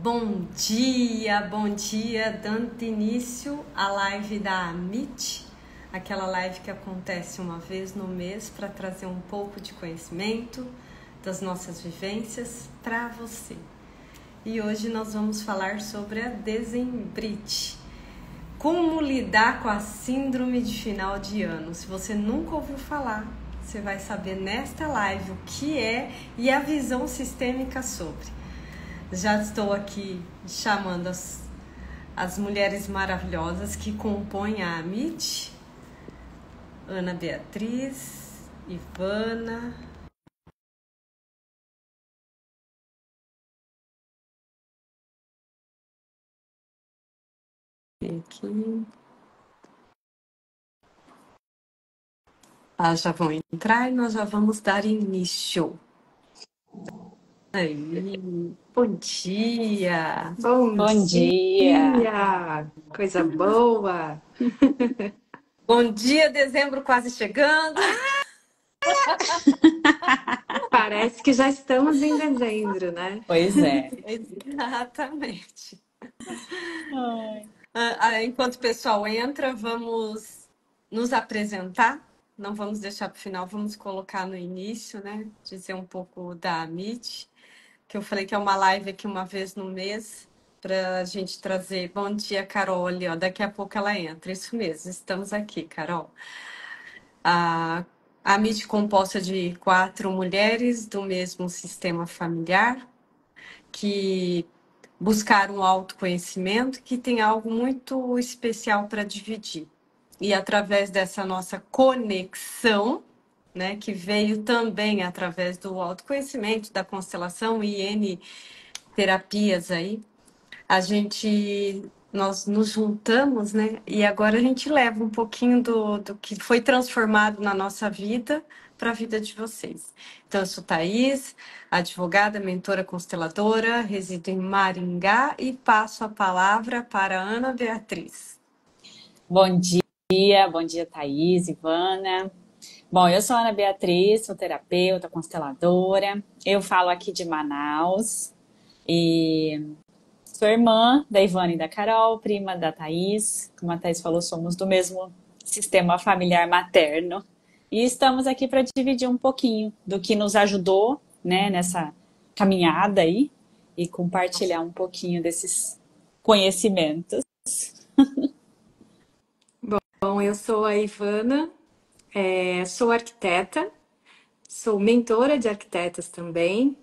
Bom dia, dando início à live da Amit, aquela live que acontece uma vez no mês para trazer um pouco de conhecimento das nossas vivências para você. E hoje nós vamos falar sobre a dezembrite. Como lidar com a síndrome de final de ano? Se você nunca ouviu falar, você vai saber nesta live o que é e a visão sistêmica sobre. Já estou aqui chamando as mulheres maravilhosas que compõem a Amit. Ana Beatriz, Ivana. Aqui. Elas já vão entrar e nós já vamos dar início. Aí, bom dia! Bom dia! Coisa boa! Bom dia, dezembro quase chegando. Parece que já estamos em dezembro, né? Pois é. Exatamente. Ai. Enquanto o pessoal entra, vamos nos apresentar. Não vamos deixar para o final, vamos colocar no início, né? Dizer um pouco da Amit, que eu falei que é uma live aqui uma vez no mês, para a gente trazer. Bom dia, Carol, ali, ó. Daqui a pouco ela entra. Isso mesmo, estamos aqui, Carol. A Amit composta de 4 mulheres do mesmo sistema familiar, que buscaram o autoconhecimento, que tem algo muito especial para dividir. E através dessa nossa conexão, né, que veio também através do autoconhecimento, da constelação e N terapias aí, nós nos juntamos, né, e agora a gente leva um pouquinho do que foi transformado na nossa vida para a vida de vocês. Então, eu sou Thaís, advogada, mentora consteladora, resido em Maringá e passo a palavra para a Ana Beatriz. Bom dia, Thaís, Ivana. Bom, eu sou a Ana Beatriz, sou terapeuta, consteladora. Eu falo aqui de Manaus e sou irmã da Ivana e da Carol, prima da Thaís. Como a Thaís falou, somos do mesmo sistema familiar materno. E estamos aqui para dividir um pouquinho do que nos ajudou, né, nessa caminhada aí e compartilhar um pouquinho desses conhecimentos. Bom, eu sou a Ivana, sou arquiteta, sou mentora de arquitetas também,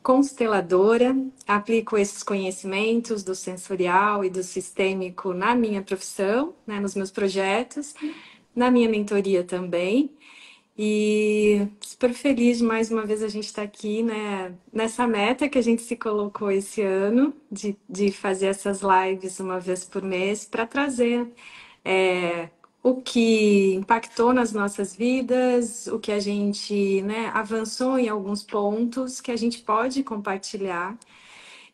consteladora, aplico esses conhecimentos do sensorial e do sistêmico na minha profissão, né, nos meus projetos, na minha mentoria também. E super feliz de mais uma vez a gente estar aqui, né, nessa meta que a gente se colocou esse ano, de fazer essas lives uma vez por mês, para trazer o que impactou nas nossas vidas, o que a gente, né, avançou em alguns pontos que a gente pode compartilhar.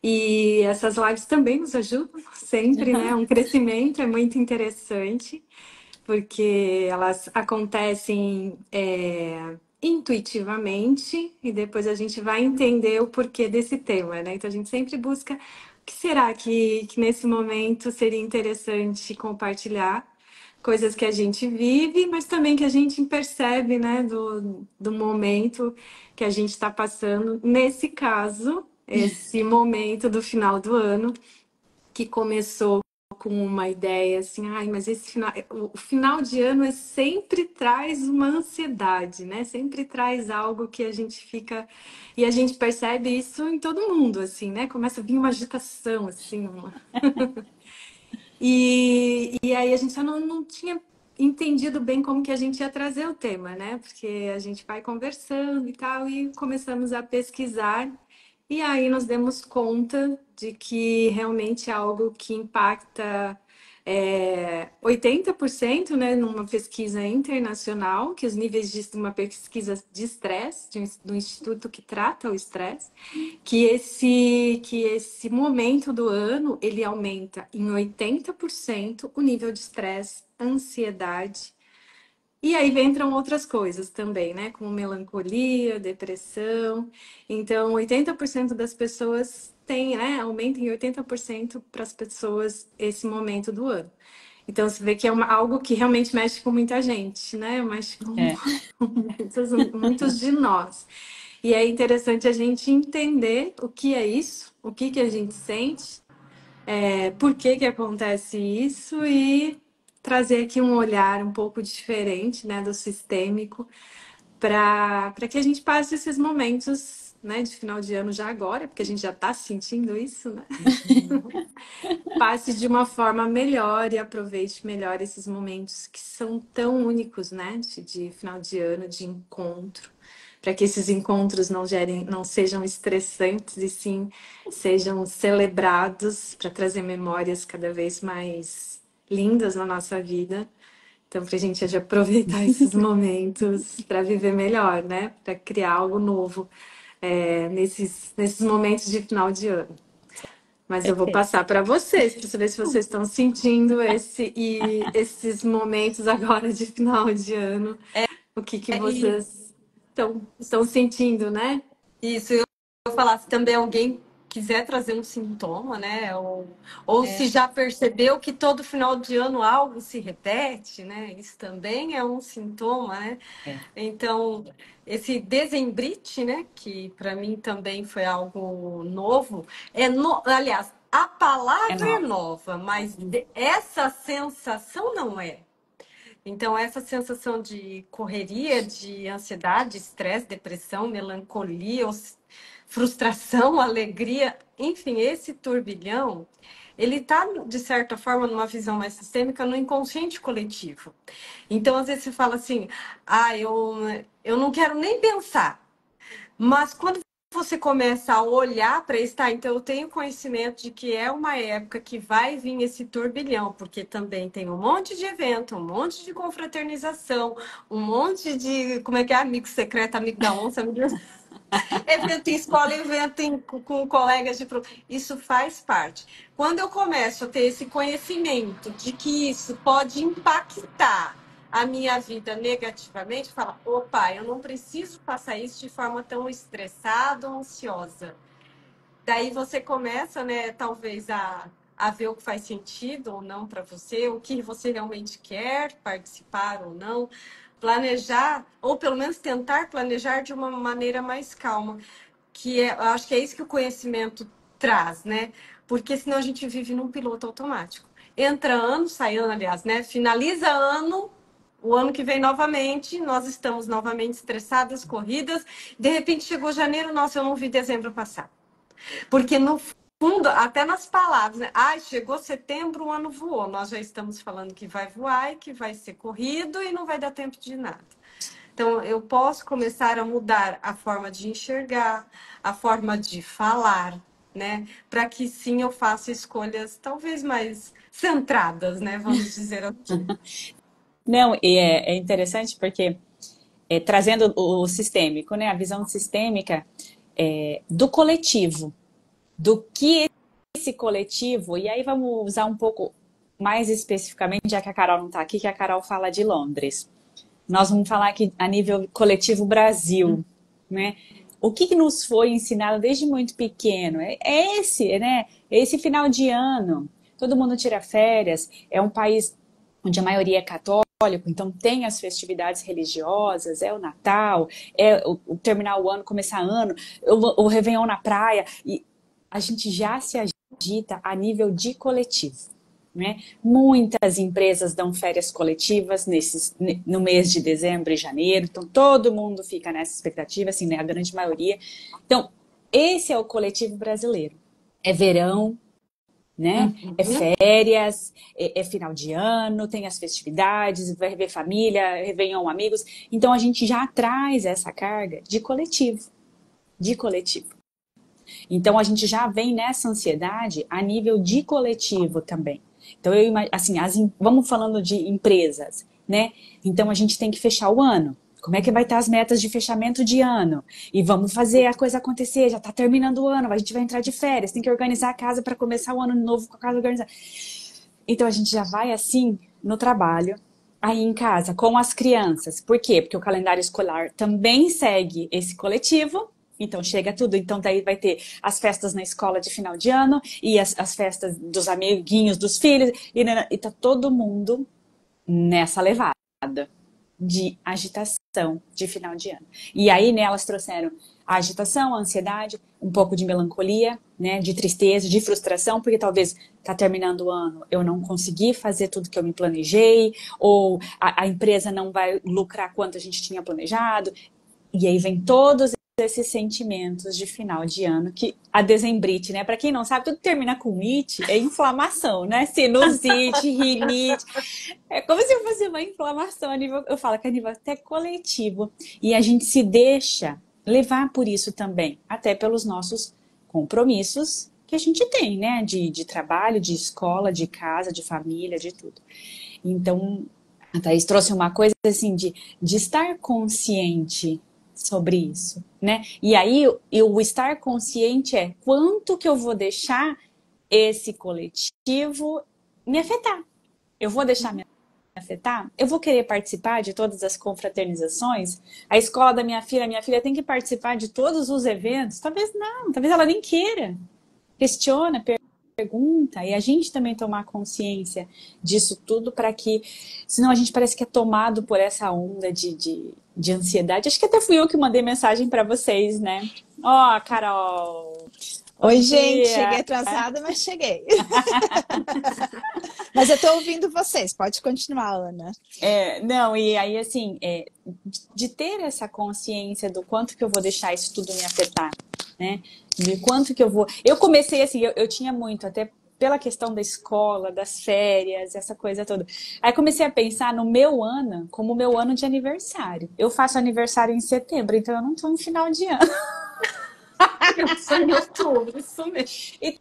E essas lives também nos ajudam sempre, né? Um crescimento é muito interessante, porque elas acontecem intuitivamente e depois a gente vai entender o porquê desse tema, né? Então a gente sempre busca o que será que nesse momento seria interessante compartilhar coisas que a gente vive, mas também que a gente percebe, né, do momento que a gente está passando. Nesse caso, esse momento do final do ano, que começou com uma ideia assim, ai, mas o final de ano sempre traz uma ansiedade, né? Sempre traz algo que a gente fica e a gente percebe isso em todo mundo, assim, né? Começa a vir uma agitação, assim, e aí a gente só não tinha entendido bem como que a gente ia trazer o tema, né? Porque a gente vai conversando e tal, e começamos a pesquisar, e aí nos demos conta de que realmente é algo que impacta 80%, né, numa pesquisa internacional, que os níveis de uma pesquisa de estresse, do instituto que trata o estresse, que esse momento do ano ele aumenta em 80% o nível de estresse, ansiedade. E aí entram outras coisas também, né? Como melancolia, depressão. Então, 80% das pessoas tem, né, aumenta em 80% para as pessoas esse momento do ano. Então, você vê que é algo que realmente mexe com muita gente, né? Mexe com É, muitos de nós. E é interessante a gente entender o que é isso, o que que a gente sente, por que que acontece isso e trazer aqui um olhar um pouco diferente, né, do sistêmico, para que a gente passe esses momentos, né, de final de ano já agora, porque a gente já está sentindo isso, né? Passe de uma forma melhor e aproveite melhor esses momentos que são tão únicos, né? De final de ano, de encontro, para que esses encontros não sejam estressantes e sim sejam celebrados para trazer memórias cada vez mais lindas na nossa vida. Então, para a gente aproveitar esses momentos para viver melhor, né? Para criar algo novo nesses momentos de final de ano. Mas eu vou perfeito. passar para vocês, para saber se vocês estão sentindo esses momentos agora de final de ano. O que que E vocês estão sentindo, né? isso, eu falar, se também alguém quiser trazer um sintoma, né? Ou se já percebeu que todo final de ano algo se repete, né? Isso também é um sintoma, né? É, Então, esse dezembrite, né? Que para mim também foi algo novo. Aliás, a é palavra é nova. nova, mas essa sensação não é. Então, essa sensação de correria, de ansiedade, estresse, depressão, melancolia, frustração, alegria, enfim, esse turbilhão, ele está, de certa forma, numa visão mais sistêmica, no inconsciente coletivo. Então, às vezes você fala assim, eu não quero nem pensar. Mas quando você começa a olhar para isso, tá? Então eu tenho conhecimento de que é uma época que vai vir esse turbilhão, porque também tem um monte de evento, um monte de confraternização, um monte de, como é que é? Amigo secreto, amigo da onça, amigo... evento em escola, com colegas de... Isso faz parte. Quando eu começo a ter esse conhecimento de que isso pode impactar a minha vida negativamente, fala, opa, eu não preciso passar isso de forma tão estressada ou ansiosa. Daí você começa, né, talvez a ver o que faz sentido ou não para você, o que você realmente quer participar ou não, planejar, ou pelo menos tentar planejar de uma maneira mais calma, eu acho que é isso que o conhecimento traz, né? Porque senão a gente vive num piloto automático. Entra ano, sai ano, aliás, né? Finaliza ano, o ano que vem novamente, nós estamos novamente estressadas, corridas. De repente chegou janeiro, nossa, eu não vi dezembro passar. Porque no fundo, até nas palavras, né? Ai, chegou setembro, o ano voou. Nós já estamos falando que vai voar e que vai ser corrido e não vai dar tempo de nada. Então, eu posso começar a mudar a forma de enxergar, a forma de falar, né? Para que sim eu faça escolhas talvez mais centradas, né? Vamos dizer assim. Não, e é interessante porque trazendo o sistêmico, né? A visão sistêmica do coletivo, do que esse coletivo, e aí vamos usar um pouco mais especificamente, já que a Carol não está aqui, que a Carol fala de Londres. Nós vamos falar aqui a nível coletivo Brasil, né? O que nos foi ensinado desde muito pequeno é esse, né? Esse final de ano. Todo mundo tira férias. É um país onde a maioria é católica, então tem as festividades religiosas, é o Natal, é o terminar o ano, começar o ano, o Réveillon na praia. E a gente já se agita a nível de coletivo. Né? Muitas empresas dão férias coletivas no mês de dezembro e janeiro, então todo mundo fica nessa expectativa, assim, né? A grande maioria. Então, esse é o coletivo brasileiro. É verão, né? É férias, é final de ano, tem as festividades, vai ver família, Réveillon, amigos. Então, a gente já traz essa carga de coletivo, de coletivo. Então, a gente já vem nessa ansiedade a nível de coletivo também. Então, assim, vamos falando de empresas, né? Então, a gente tem que fechar o ano. Como é que vai estar as metas de fechamento de ano? E vamos fazer a coisa acontecer. Já está terminando o ano, a gente vai entrar de férias, tem que organizar a casa para começar o ano novo com a casa organizada. Então, a gente já vai assim no trabalho, aí em casa, com as crianças. Por quê? Porque o calendário escolar também segue esse coletivo. Então chega tudo. Então daí vai ter as festas na escola de final de ano e as festas dos amiguinhos dos filhos. E tá todo mundo nessa levada de agitação de final de ano. E aí, né, elas trouxeram a agitação, a ansiedade, um pouco de melancolia, né, de tristeza, de frustração, porque talvez tá terminando o ano, eu não consegui fazer tudo que eu me planejei, ou a empresa não vai lucrar quanto a gente tinha planejado. E aí vem todos esses sentimentos de final de ano, que a dezembrite, né? Para quem não sabe, tudo termina com it, é inflamação, né? Sinusite, rinite. É como se fosse uma inflamação a nível, eu falo que a nível até coletivo. E a gente se deixa levar por isso também, até pelos nossos compromissos que a gente tem, né? De trabalho, de escola, de casa, de família, de tudo. Então, a Thaís trouxe uma coisa assim de estar consciente sobre isso, né? E aí, o estar consciente é quanto que eu vou deixar esse coletivo me afetar. Eu vou deixar me afetar? Eu vou querer participar de todas as confraternizações? A escola da minha filha tem que participar de todos os eventos? Talvez não, talvez ela nem queira. Questiona, pergunta, e a gente também tomar consciência disso tudo para que, senão a gente parece que é tomado por essa onda de ansiedade. Acho que até fui eu que mandei mensagem para vocês, né? Ó, Carol! Bom Oi, gente, dia! cheguei atrasada, mas cheguei. Mas eu tô ouvindo vocês, pode continuar, Ana. Não, e aí assim, de ter essa consciência do quanto que eu vou deixar isso tudo me afetar, né? De quanto que eu vou. Eu comecei assim, eu tinha muito, até pela questão da escola, das férias, essa coisa toda. Aí comecei a pensar no meu ano como o meu ano de aniversário. Eu faço aniversário em setembro, então eu não tô no final de ano. Eu sou em outubro, isso mesmo.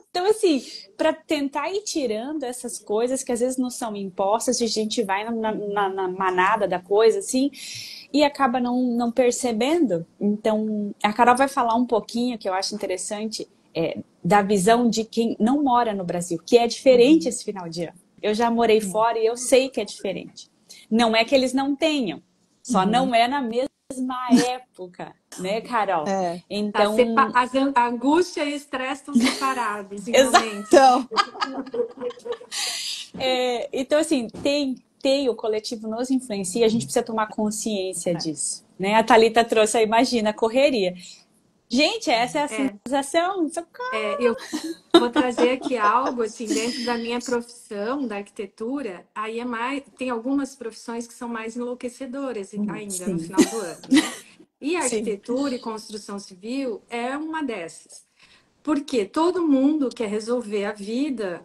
Então, assim, para tentar ir tirando essas coisas que às vezes não são impostas, a gente vai na manada da coisa, assim, e acaba não percebendo. Então, a Carol vai falar um pouquinho, que eu acho interessante, da visão de quem não mora no Brasil, que é diferente esse final de ano. Eu já morei fora e eu sei que é diferente. Não é que eles não tenham, só não é na mesma época, né, Carol? É. Então, A angústia e o estresse estão separados, em Exato. momentos. Então, Então, assim, tem o coletivo nos influencia, a gente precisa tomar consciência disso, né? A Thalita trouxe, imagina, a correria. Gente, essa é a sensação. Eu vou trazer aqui algo, assim, dentro da minha profissão, da arquitetura, aí tem algumas profissões que são mais enlouquecedoras ainda no final do ano, né? E a arquitetura e construção civil é uma dessas. Porque todo mundo quer resolver a vida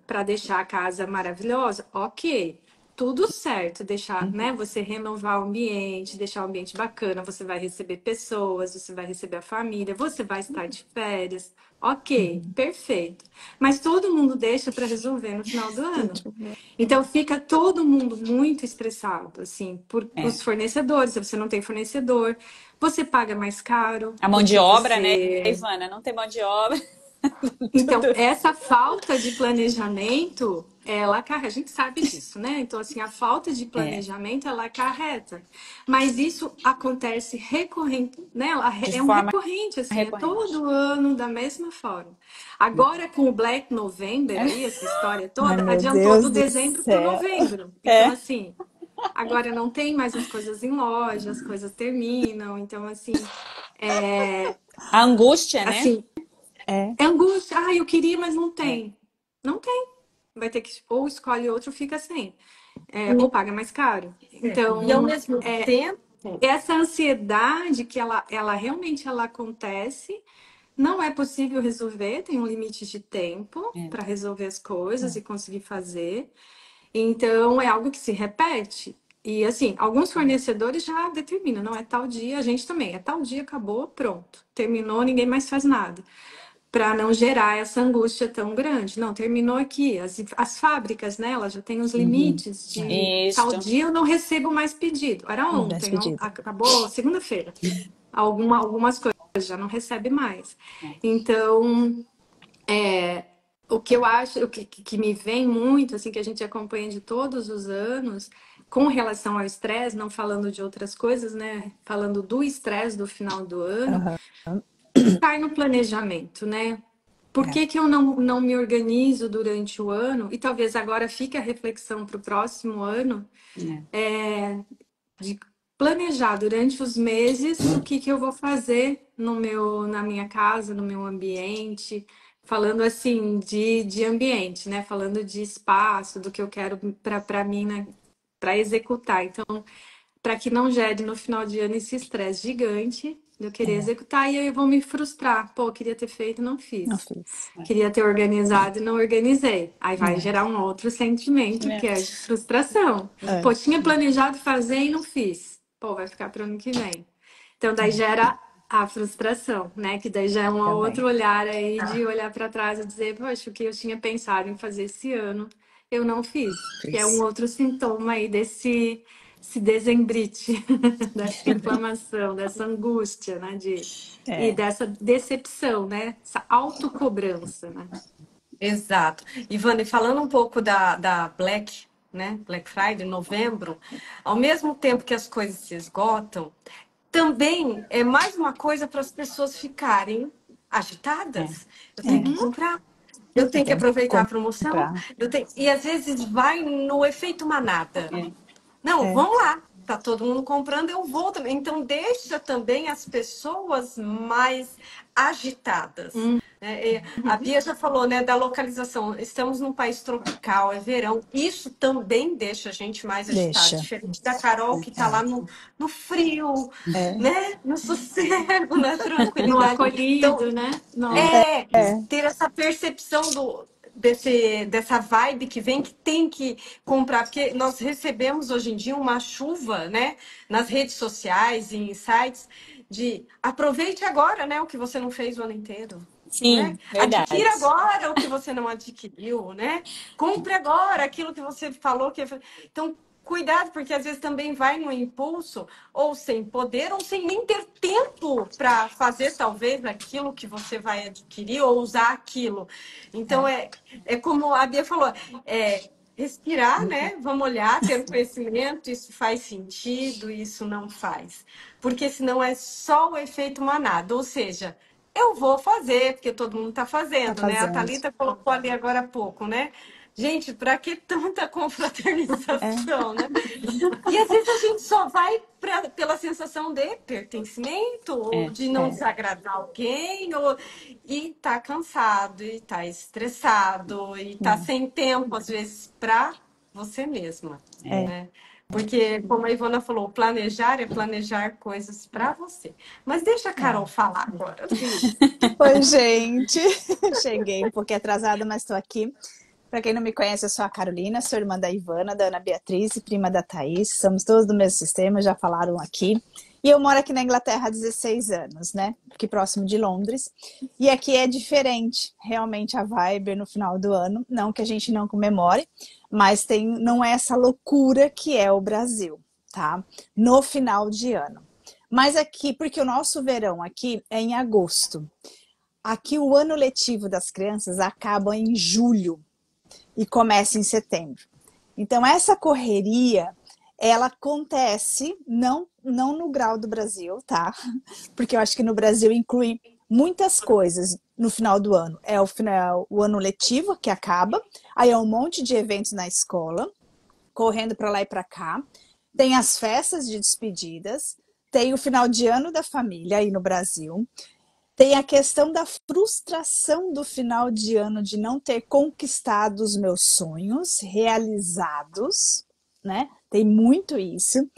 para deixar a casa maravilhosa, ok. Tudo certo, deixar, né? Você renovar o ambiente, deixar o ambiente bacana, você vai receber pessoas, você vai receber a família, você vai estar de férias, ok, perfeito. Mas todo mundo deixa para resolver no final do ano. Então fica todo mundo muito estressado, assim, por os fornecedores. Se você não tem fornecedor, você paga mais caro. A mão de porque obra, você- né, Ivana? Não tem mão de obra. Então, essa falta de planejamento, a gente sabe disso, né? Então, assim, a falta de planejamento, ela acarreta. Mas isso acontece recorrente, né? De É um forma recorrente, assim, é recorrente. todo ano da mesma forma. Agora, com o Black November aí, essa história ai, toda, meu adiantou Deus do do dezembro para céu. novembro. Então, assim, agora não tem mais as coisas em loja, as coisas terminam. Então, A angústia, né? assim, é angústia. Ah, eu queria, mas não tem. Não tem. Vai ter que ou escolhe outro, fica sem. Ou paga mais caro. Então, E ao mesmo tempo, essa ansiedade que ela realmente ela acontece, não é possível resolver, tem um limite de tempo para resolver as coisas e conseguir fazer. Então, é algo que se repete. E assim, alguns fornecedores já determinam, não é tal dia, a gente também, é tal dia, acabou, pronto. Terminou, ninguém mais faz nada para não gerar essa angústia tão grande. Não, terminou aqui. As fábricas, né, elas já têm os limites de Isso. tal dia eu não recebo mais pedido. Era ontem, não, acabou segunda-feira. Algumas coisas já não recebe mais. Então, o que eu acho, o que me vem muito, assim, que a gente acompanha de todos os anos, com relação ao estresse, não falando de outras coisas, né? Falando do estresse do final do ano, cai no planejamento, né? Por É. que eu não me organizo durante o ano? E talvez agora fique a reflexão para o próximo ano, de planejar durante os meses o que eu vou fazer na minha casa, no meu ambiente, falando assim de ambiente, né? Falando de espaço, do que eu quero para mim, né? Para executar. Então, para que não gere no final de ano esse estresse gigante de eu querer executar e aí eu vou me frustrar. Pô, queria ter feito e não Não fiz. fiz. Queria ter organizado e não organizei. Aí vai gerar um outro sentimento que é de frustração. É. Pô, tinha planejado fazer e não fiz. Pô, vai ficar para o ano que vem. Então daí gera a frustração, né? Que daí já é um Também. outro olhar aí de olhar para trás e dizer, poxa, o que eu tinha pensado em fazer esse ano, eu não fiz. Que é um Fiz. outro sintoma aí desse se desembrite, dessa inflamação, dessa angústia, né? E dessa decepção, né? Essa autocobrança, né? Exato. Ivana, e falando um pouco da Black, né? Black Friday, novembro, ao mesmo tempo que as coisas se esgotam, também é mais uma coisa para as pessoas ficarem agitadas. Eu tenho que comprar, eu tenho que Tem que aproveitar a promoção, comprar. e às vezes vai no efeito manada. Não, vamos lá. Tá todo mundo comprando, eu vou também. Então, deixa também as pessoas mais agitadas. Né? A Bia já falou, né, da localização. Estamos num país tropical, é verão. Isso também deixa a gente mais agitada. Deixa. Diferente da Carol, que tá lá no frio, né? No sossego, na No tranquilidade. Então, acolhido, né? Nossa. ter essa percepção dessa vibe que vem, que tem que comprar, porque nós recebemos hoje em dia uma chuva, né, nas redes sociais e em sites de aproveite agora, né, o que você não fez o ano inteiro. Né? Sim, verdade. Adquira agora o que você não adquiriu, né? Compre agora aquilo que você falou que... Então, cuidado, porque às vezes também vai no impulso, ou sem poder, ou sem nem ter tempo para fazer, talvez, aquilo que você vai adquirir ou usar aquilo. Então, é como a Bia falou, respirar, né? Vamos olhar, ter o conhecimento, isso faz sentido, isso não faz. Porque senão é só o efeito manada, ou seja, eu vou fazer, porque todo mundo está Tá fazendo, né? A fazendo. Thalita colocou ali agora há pouco, né? Gente, para que tanta confraternização, né? E às vezes a gente só vai pela sensação de pertencimento, ou de não desagradar alguém, e tá cansado, e tá estressado, e tá sem tempo, às vezes, para você mesma. Né? Porque, como a Ivana falou, planejar é planejar coisas para você. Mas deixa a Carol falar agora. Oi, gente. Cheguei um pouquinho atrasada, mas estou aqui. Para quem não me conhece, eu sou a Carolina, sou irmã da Ivana, da Ana Beatriz e prima da Thaís. Somos todos do mesmo sistema, já falaram aqui. E eu moro aqui na Inglaterra há 16 anos, né? Aqui próximo de Londres. E aqui é diferente, realmente, a vibe no final do ano. Não que a gente não comemore, mas não é essa loucura que é o Brasil, tá? No final de ano. Mas aqui, porque o nosso verão aqui é em agosto. Aqui o ano letivo das crianças acaba em julho e começa em setembro. Então, essa correria, ela acontece não no grau do Brasil, tá? Porque eu acho que no Brasil inclui muitas coisas no final do ano. É o ano letivo que acaba, aí é um monte de eventos na escola, correndo para lá e para cá. Tem as festas de despedidas, tem o final de ano da família aí no Brasil. Tem a questão da frustração do final de ano de não ter conquistado os meus sonhos realizados, né? Tem muito isso.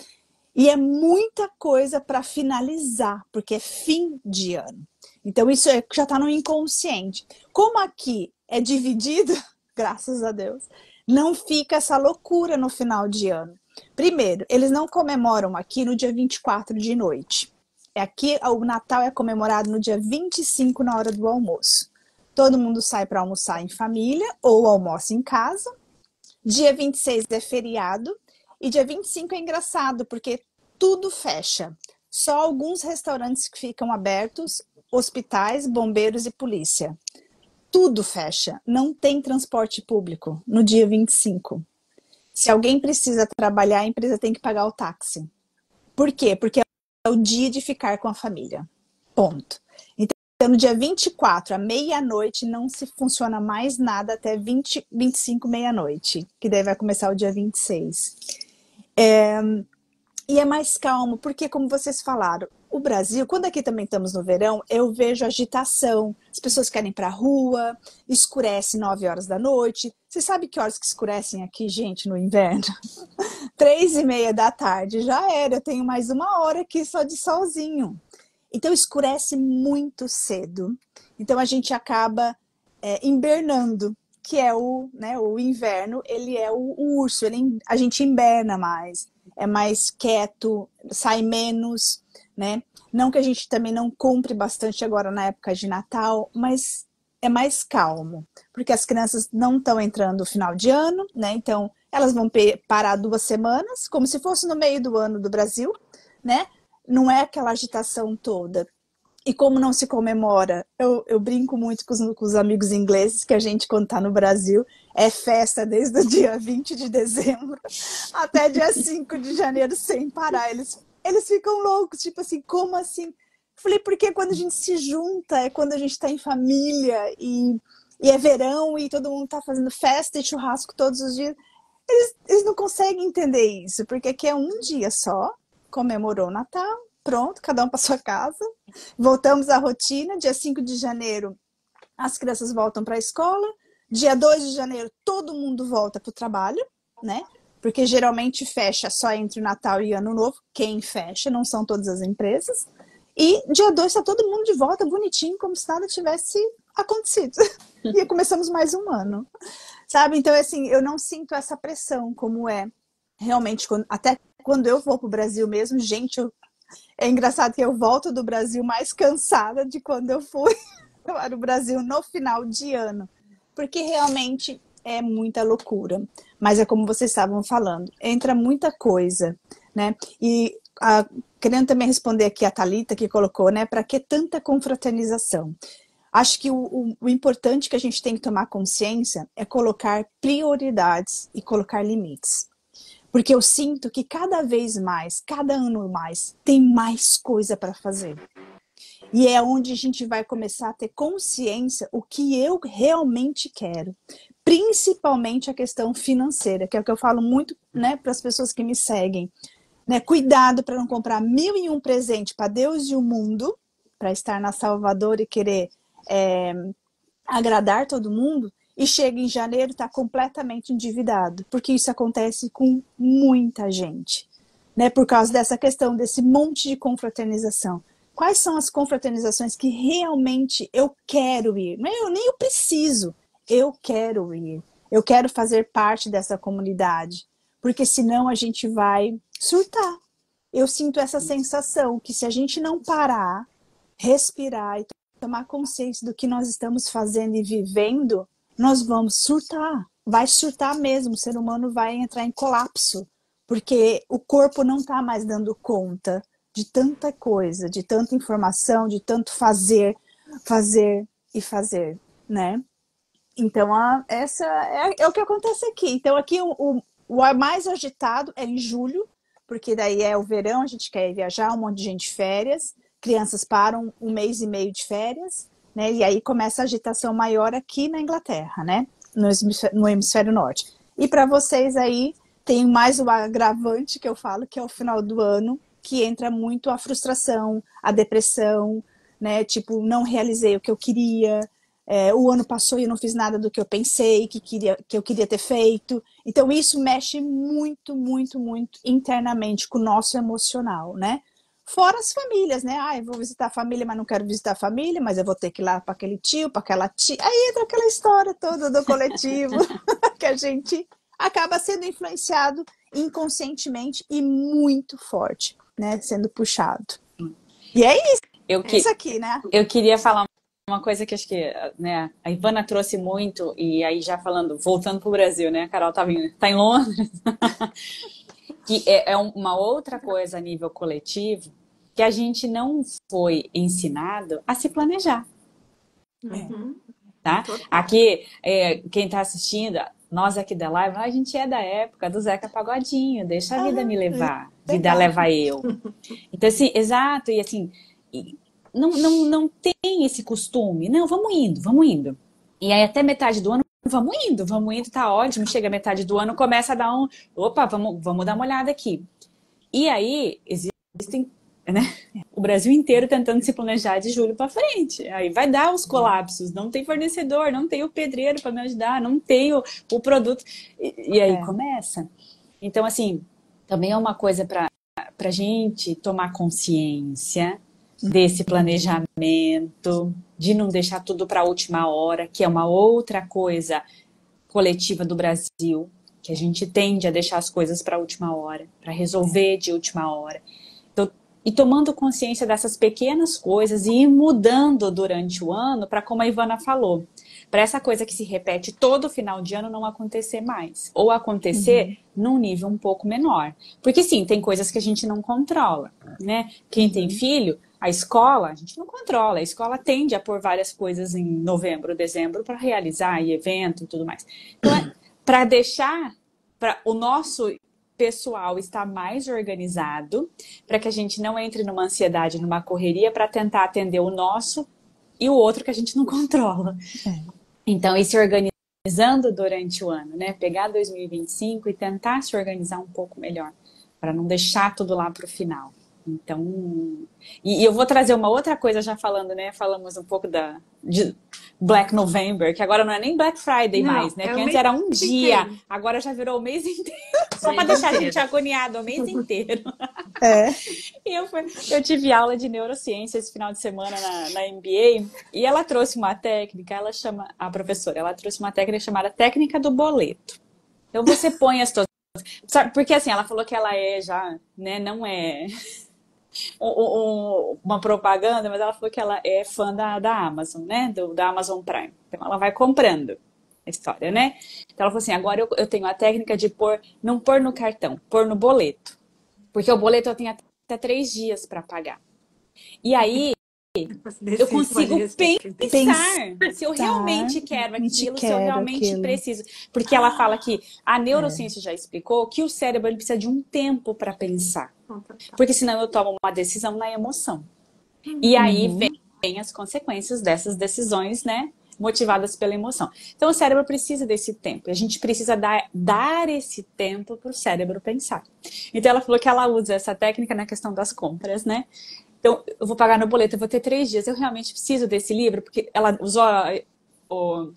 E é muita coisa para finalizar, porque é fim de ano. Então, isso já está no inconsciente. Como aqui é dividido, graças a Deus, não fica essa loucura no final de ano. Primeiro, eles não comemoram aqui no dia 24 de noite. Aqui o Natal é comemorado no dia 25 na hora do almoço. Todo mundo sai para almoçar em família ou almoça em casa. Dia 26 é feriado e dia 25 é engraçado porque tudo fecha. Só alguns restaurantes que ficam abertos, hospitais, bombeiros e polícia. Tudo fecha. Não tem transporte público no dia 25. Se alguém precisa trabalhar, a empresa tem que pagar o táxi. Por quê? Porque é o dia de ficar com a família. Ponto. Então, no dia 24, à meia-noite, não se funciona mais nada até 25, meia-noite, que daí vai começar o dia 26. E é mais calmo, porque como vocês falaram, o Brasil, quando aqui também estamos no verão, eu vejo agitação, as pessoas querem ir pra rua, escurece 9 horas da noite. Você sabe que horas que escurecem aqui, gente, no inverno? 3:30 da tarde, já era, eu tenho mais 1 hora aqui só de solzinho. Então escurece muito cedo. Então a gente acaba hibernando, que é o inverno, ele é o urso, a gente hiberna mais, é mais quieto, sai menos, né? Não que a gente também não compre bastante agora na época de Natal, mas é mais calmo, porque as crianças não estão entrando no final de ano, né? Então elas vão parar 2 semanas, como se fosse no meio do ano do Brasil, né? Não é aquela agitação toda. E como não se comemora, eu brinco muito com os amigos ingleses, que a gente, quando está no Brasil, é festa desde o dia 20 de dezembro até dia 5 de janeiro, sem parar. Eles ficam loucos, tipo assim, como assim? Falei, porque quando a gente se junta, é quando a gente está em família, e é verão, e todo mundo está fazendo festa e churrasco todos os dias. Eles não conseguem entender isso, porque aqui é um dia só, comemorou o Natal, pronto, cada um para sua casa. Voltamos à rotina, dia 5 de janeiro as crianças voltam para a escola, dia 2 de janeiro todo mundo volta para o trabalho, né? Porque geralmente fecha só entre o Natal e Ano Novo, quem fecha, não são todas as empresas. E dia 2 está todo mundo de volta, bonitinho, como se nada tivesse acontecido. E começamos mais um ano, sabe? Então, assim, eu não sinto essa pressão como é realmente, até quando eu vou para o Brasil mesmo, gente, é engraçado que eu volto do Brasil mais cansada de quando eu fui para o Brasil no final de ano, porque realmente é muita loucura. Mas é como vocês estavam falando, entra muita coisa, né? E querendo também responder aqui a Thalita, que colocou, né? Para que tanta confraternização? Acho que o importante que a gente tem que tomar consciência é colocar prioridades e colocar limites. Porque eu sinto que cada vez mais, cada ano mais, tem mais coisa para fazer. E é onde a gente vai começar a ter consciência o que eu realmente quero. Principalmente a questão financeira, que é o que eu falo muito, né, para as pessoas que me seguem. Né? Cuidado para não comprar 1001 presente para Deus e o mundo, para estar na Salvador e querer agradar todo mundo, e chega em janeiro e está completamente endividado, porque isso acontece com muita gente, né? Por causa dessa questão, desse monte de confraternização. Quais são as confraternizações que realmente eu quero ir? Nem eu preciso, eu quero ir. Eu quero fazer parte dessa comunidade, porque senão a gente vai surtar. Eu sinto essa sensação que se a gente não parar, respirar e tomar consciência do que nós estamos fazendo e vivendo, nós vamos surtar. Vai surtar mesmo, o ser humano vai entrar em colapso, porque o corpo não está mais dando conta de tanta coisa, de tanta informação, de tanto fazer e fazer, né? Então, essa é o que acontece aqui. Então, aqui o mais agitado é em julho, porque daí é o verão, a gente quer viajar, um monte de gente de férias, crianças param 1 mês e meio de férias, né? E aí começa a agitação maior aqui na Inglaterra, né? No hemisfério norte. E para vocês aí, tem mais o agravante que eu falo, que é o final do ano, que entra muito a frustração, a depressão, né? Tipo, não realizei o que eu queria, o ano passou e eu não fiz nada do que eu pensei, que eu queria ter feito. Então, isso mexe muito, muito, muito internamente com o nosso emocional, né? Fora as famílias, né? Eu vou visitar a família, mas não quero visitar a família, mas eu vou ter que ir lá para aquele tio, para aquela tia. Aí entra aquela história toda do coletivo, que a gente acaba sendo influenciado inconscientemente e muito forte, né? Sendo puxado. E é isso. Isso aqui, né? Eu queria falar uma coisa que acho que, né, a Ivana trouxe muito, e aí já falando, voltando para o Brasil, né? A Carol tá em Londres. Que é uma outra coisa a nível coletivo, que a gente não foi ensinado a se planejar. Uhum. Tá? Aqui, quem está assistindo, Nós aqui da live, a gente é da época do Zeca Pagodinho, deixa a vida me levar, vida legal. leva eu. Então, assim, exato, e assim, não tem esse costume. Não, vamos indo, vamos indo. E aí até metade do ano, vamos indo, tá ótimo. Chega a metade do ano, começa a dar opa, vamos dar uma olhada aqui. E aí existem, né, o Brasil inteiro tentando se planejar de julho para frente. Aí vai dar os colapsos, não tem fornecedor, não tem o pedreiro para me ajudar, não tem o produto. E aí começa. Então, assim, também é uma coisa para gente tomar consciência desse planejamento, de não deixar tudo para a última hora, que é uma outra coisa coletiva do Brasil, que a gente tende a deixar as coisas para a última hora, para resolver de última hora. Então, e tomando consciência dessas pequenas coisas e ir mudando durante o ano para, como a Ivana falou, para essa coisa que se repete todo final de ano não acontecer mais. Ou acontecer num nível um pouco menor. Porque sim, tem coisas que a gente não controla, né? Quem tem filho, a escola, a gente não controla. A escola tende a pôr várias coisas em novembro, dezembro para realizar e evento e tudo mais. Então, para deixar para o nosso pessoal estar mais organizado, para que a gente não entre numa ansiedade, numa correria, para tentar atender o nosso e o outro que a gente não controla. Então, ir se organizando durante o ano, né? Pegar 2025 e tentar se organizar um pouco melhor, para não deixar tudo lá para o final. Então, e eu vou trazer uma outra coisa já falando, né? Falamos um pouco de Black November, que agora não é nem Black Friday mais, né? Que antes era um dia, agora já virou o mês inteiro. Só para deixar a gente agoniado o mês inteiro. E eu tive aula de neurociência esse final de semana na MBA, e ela trouxe uma técnica, a professora, ela trouxe uma técnica chamada técnica do boleto. Então você põe as suas... Porque assim, ela falou que ela já, né, não é uma propaganda, mas ela falou que ela é fã da Amazon, né, da Amazon Prime. Então ela vai comprando a história, né? Então ela falou assim, agora eu tenho a técnica de não pôr no cartão, pôr no boleto. Porque o boleto eu tenho até 3 dias para pagar. E aí eu consigo pensar se eu realmente quero aquilo, se eu realmente preciso. Porque ela fala que a neurociência já explicou que o cérebro ele precisa de um tempo para pensar. Porque senão eu tomo uma decisão na emoção. E aí vem as consequências dessas decisões, né? Motivadas pela emoção. Então o cérebro precisa desse tempo. A gente precisa dar esse tempo para o cérebro pensar. Então ela falou que ela usa essa técnica na questão das compras, né? Então, eu vou pagar no boleto, eu vou ter 3 dias. Eu realmente preciso desse livro, porque ela usou o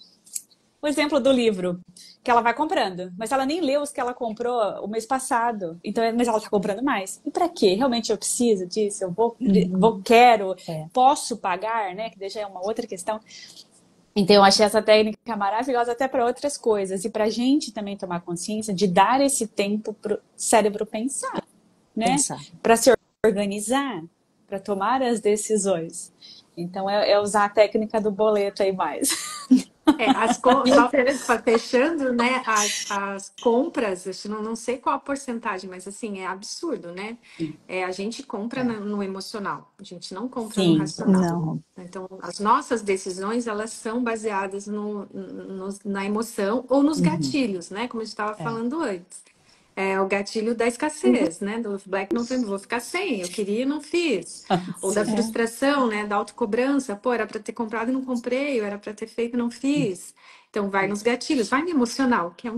exemplo do livro que ela vai comprando, mas ela nem leu os que ela comprou o mês passado. Então, mas ela tá comprando mais. E para quê? Realmente eu preciso disso? Quero, posso pagar, né? Que já é uma outra questão. Então, eu achei essa técnica maravilhosa até para outras coisas. E para a gente também tomar consciência de dar esse tempo para o cérebro pensar, né? Para se organizar, para tomar as decisões. Então, é usar a técnica do boleto aí mais. Só fechando, né? As compras, eu não sei qual a porcentagem, mas assim, é absurdo, né? A gente compra no emocional, a gente não compra no racional. Então, as nossas decisões, elas são baseadas na emoção ou nos gatilhos, né? Como a gente estava falando antes. É o gatilho da escassez, né? Do Black November, vou ficar sem, eu queria e não fiz. Ou da frustração, né? Da autocobrança, pô, era para ter comprado e não comprei, ou era para ter feito e não fiz. Então, vai nos gatilhos, vai no emocional, que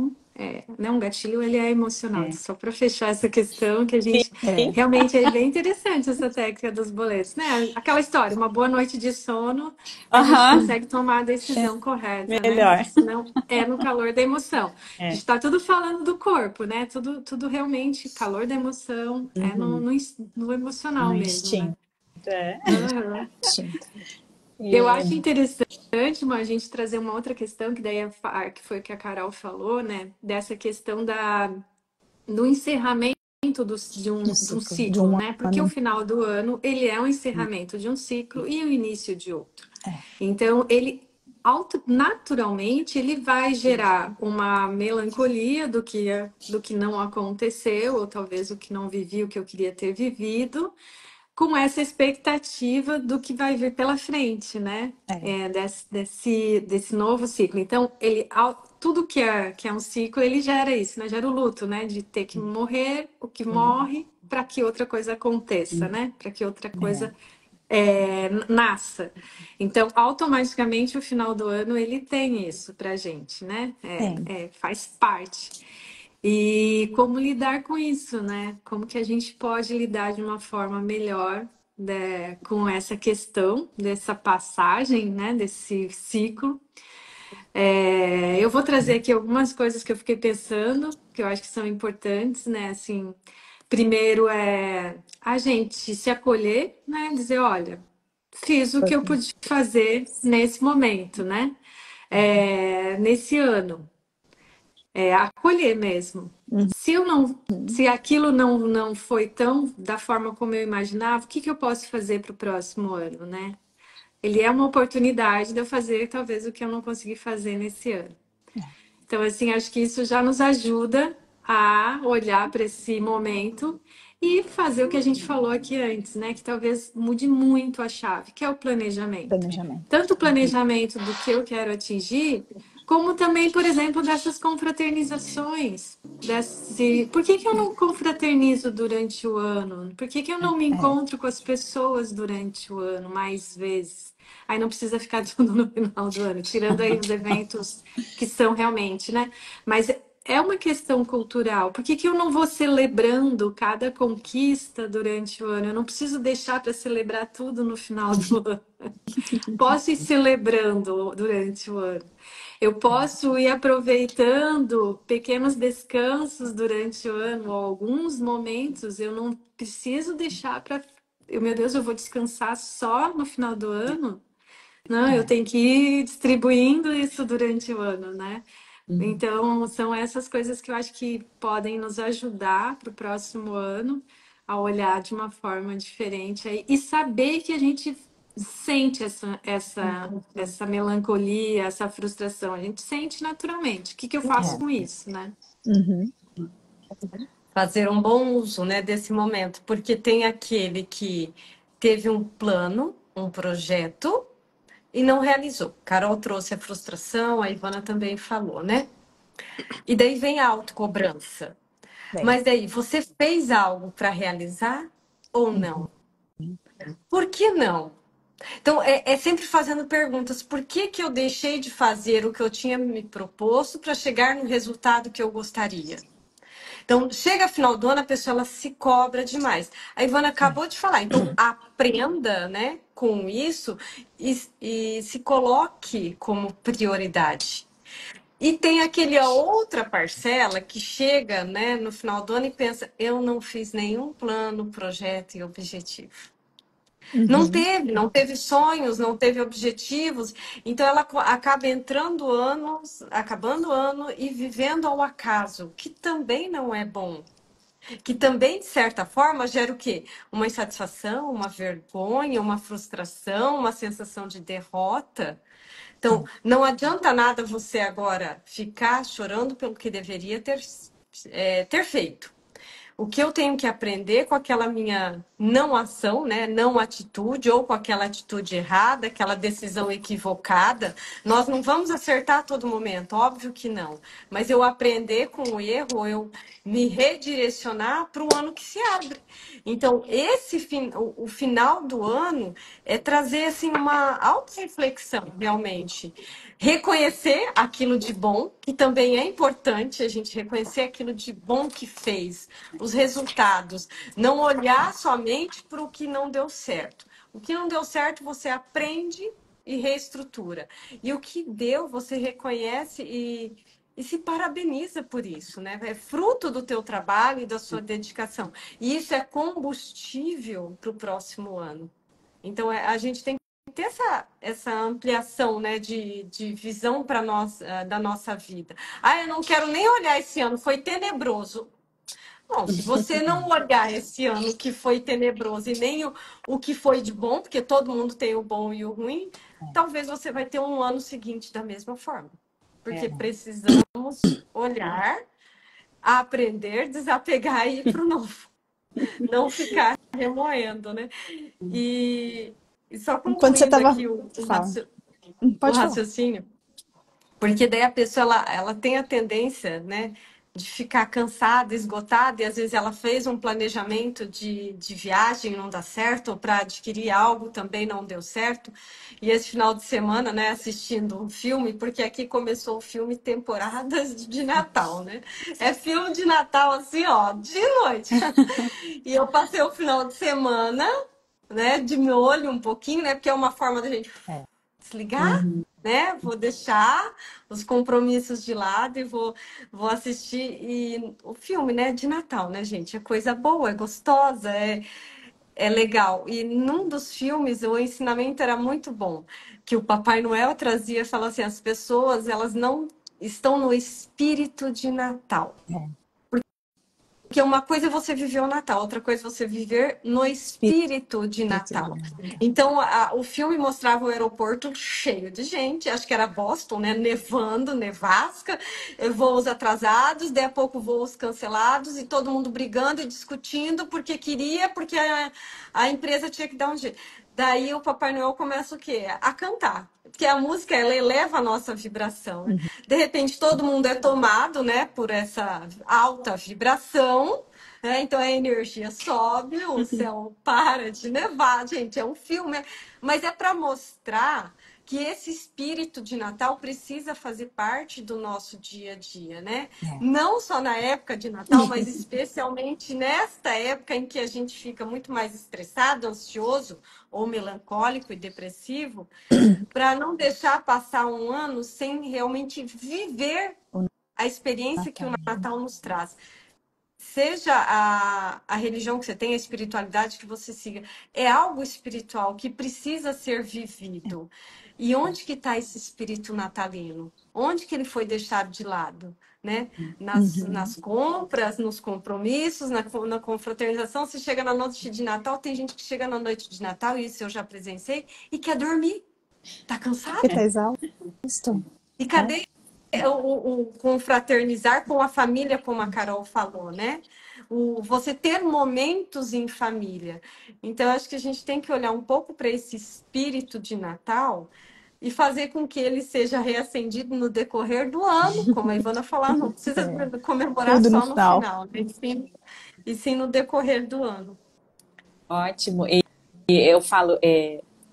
né? Um gatilho, ele é emocional. Só para fechar essa questão, que a gente... Realmente é bem interessante essa técnica dos boletos, né? Aquela história, uma boa noite de sono, a gente consegue tomar a decisão correta, melhor. né? Senão é no calor da emoção. A gente está tudo falando do corpo, né? Tudo realmente, calor da emoção, é no emocional no mesmo, instinto. né? Eu acho interessante, a gente trazer uma outra questão, que daí que foi o que a Carol falou, né? Dessa questão do encerramento de um ciclo, né? Porque o final do ano, ele é um encerramento de um ciclo e o início de outro. Então, ele naturalmente ele vai gerar uma melancolia do que não aconteceu, ou talvez o que não vivi, o que eu queria ter vivido, com essa expectativa do que vai vir pela frente, né? Desse novo ciclo. Então, ele tudo que é um ciclo, ele gera isso, né? Gera o luto, né? De ter que morrer, o que morre, para que outra coisa aconteça, né? Para que outra coisa nasça. Então, automaticamente, o final do ano, ele tem isso pra gente, né? Sim. Faz parte. E como lidar com isso, né? Como que a gente pode lidar de uma forma melhor, né, com essa questão dessa passagem, né, desse ciclo. Eu vou trazer aqui algumas coisas que eu fiquei pensando, que eu acho que são importantes, né? Assim, primeiro é a gente se acolher, né? Dizer, olha, fiz o que eu pude fazer nesse momento, né? Nesse ano. Acolher mesmo. Se aquilo não foi tão da forma como eu imaginava, o que eu posso fazer para o próximo ano, né? Ele é uma oportunidade de eu fazer talvez o que eu não consegui fazer nesse ano. Então, assim, acho que isso já nos ajuda a olhar para esse momento e fazer o que a gente falou aqui antes, né? Que talvez mude muito a chave, que é o planejamento. Planejamento. Tanto o planejamento do que eu quero atingir, como também, por exemplo, dessas confraternizações. Por que eu não confraternizo durante o ano? Por que eu não me encontro com as pessoas durante o ano mais vezes? Aí não precisa ficar tudo no final do ano, tirando aí os eventos que são realmente, né? Mas é uma questão cultural. Por que eu não vou celebrando cada conquista durante o ano? Eu não preciso deixar para celebrar tudo no final do ano. Posso ir celebrando durante o ano. Eu posso ir aproveitando pequenos descansos durante o ano, ou alguns momentos. Eu não preciso deixar para. Meu Deus, eu vou descansar só no final do ano? Não, eu tenho que ir distribuindo isso durante o ano, né? Então, são essas coisas que eu acho que podem nos ajudar para o próximo ano a olhar de uma forma diferente aí, e saber que a gente sente essa melancolia, essa frustração. A gente sente naturalmente. O que eu faço com isso, né? Fazer um bom uso, né, desse momento, porque tem aquele que teve um plano, um projeto e não realizou. Carol trouxe a frustração, a Ivana também falou, né? E daí vem a autocobrança. Mas daí, você fez algo para realizar ou não? Por que não? Então, é sempre fazendo perguntas. Por que eu deixei de fazer o que eu tinha me proposto para chegar no resultado que eu gostaria? Então, chega final do ano, a pessoa ela se cobra demais. A Ivana acabou de falar. Então, aprenda, né, com isso e se coloque como prioridade. E tem aquele outra parcela que chega, né, no final do ano e pensa: eu não fiz nenhum plano, projeto e objetivo. Não teve sonhos, não teve objetivos. Então ela acaba entrando anos, acabando o ano e vivendo ao acaso, que também não é bom. Que também, de certa forma, gera o quê? Uma insatisfação, uma vergonha, uma frustração, uma sensação de derrota. Então, não adianta nada você agora ficar chorando pelo que deveria ter feito. O que eu tenho que aprender com aquela minha não ação, né? Não atitude, ou com aquela atitude errada, aquela decisão equivocada, nós não vamos acertar a todo momento, óbvio que não. Mas eu aprender com o erro, eu me redirecionar para um ano que se abre. Então, o final do ano é trazer assim, uma autorreflexão, realmente. Reconhecer aquilo de bom, que também é importante a gente reconhecer aquilo de bom que fez, os resultados. Não olhar somente para o que não deu certo. O que não deu certo, você aprende e reestrutura. E o que deu, você reconhece e se parabeniza por isso, né? É fruto do teu trabalho e da sua dedicação. E isso é combustível para o próximo ano. Então, a gente tem que ter essa ampliação, né, de visão para nós, da nossa vida. Eu não quero nem olhar esse ano, foi tenebroso. Bom, se você não olhar esse ano que foi tenebroso e nem o que foi de bom, porque todo mundo tem o bom e o ruim, talvez você vai ter um ano seguinte da mesma forma. Porque precisamos olhar, aprender, desapegar e ir para o novo. Não ficar remoendo, né? E só Enquanto você concluindo estava. aqui o Pode falar. raciocínio. Porque daí a pessoa ela tem a tendência, né, de ficar cansada, esgotada, e às vezes ela fez um planejamento de viagem e não dá certo, ou para adquirir algo também não deu certo. E esse final de semana, né, assistindo um filme, porque aqui começou o filme Temporadas de Natal, né? É filme de Natal assim, ó, de noite. E eu passei o final de semana, né, de molho um pouquinho, né, porque é uma forma da gente desligar, né? Vou deixar os compromissos de lado e vou assistir o filme, né? De Natal, né, gente? É coisa boa, é gostosa, é legal. E num dos filmes o ensinamento era muito bom, que o Papai Noel trazia, falou assim, as pessoas, elas não estão no espírito de Natal. Porque uma coisa é você viver o Natal, outra coisa é você viver no espírito de Natal. Então, o filme mostrava o aeroporto cheio de gente, acho que era Boston, né? Nevando, nevasca, voos atrasados, daí a pouco voos cancelados e todo mundo brigando e discutindo porque queria, porque a empresa tinha que dar um jeito. Daí o Papai Noel começa o quê? A cantar. Porque a música, ela eleva a nossa vibração. Né? De repente, todo mundo é tomado, né, por essa alta vibração. Né? Então, a energia sobe, o céu para de nevar. Gente, é um filme. Mas é para mostrar que esse espírito de Natal precisa fazer parte do nosso dia a dia, né? Não só na época de Natal, mas especialmente nesta época em que a gente fica muito mais estressado, ansioso ou melancólico e depressivo, para não deixar passar um ano sem realmente viver a experiência que o Natal nos traz. Seja a religião que você tem, a espiritualidade que você siga, é algo espiritual que precisa ser vivido. E onde que está esse espírito natalino? Onde que ele foi deixado de lado? Né? Nas compras, nos compromissos, na confraternização. Você chega na noite de Natal, tem gente que chega na noite de Natal, e isso eu já presenciei, e quer dormir. Tá cansado? Porque tá exausto. E cadê o confraternizar com a família, como a Carol falou, né? Você ter momentos em família. Então, acho que a gente tem que olhar um pouco para esse espírito de Natal e fazer com que ele seja reacendido no decorrer do ano, como a Ivana falou, não precisa comemorar Tudo só no no final. final, né? E sim no decorrer do ano. Ótimo. E eu falo,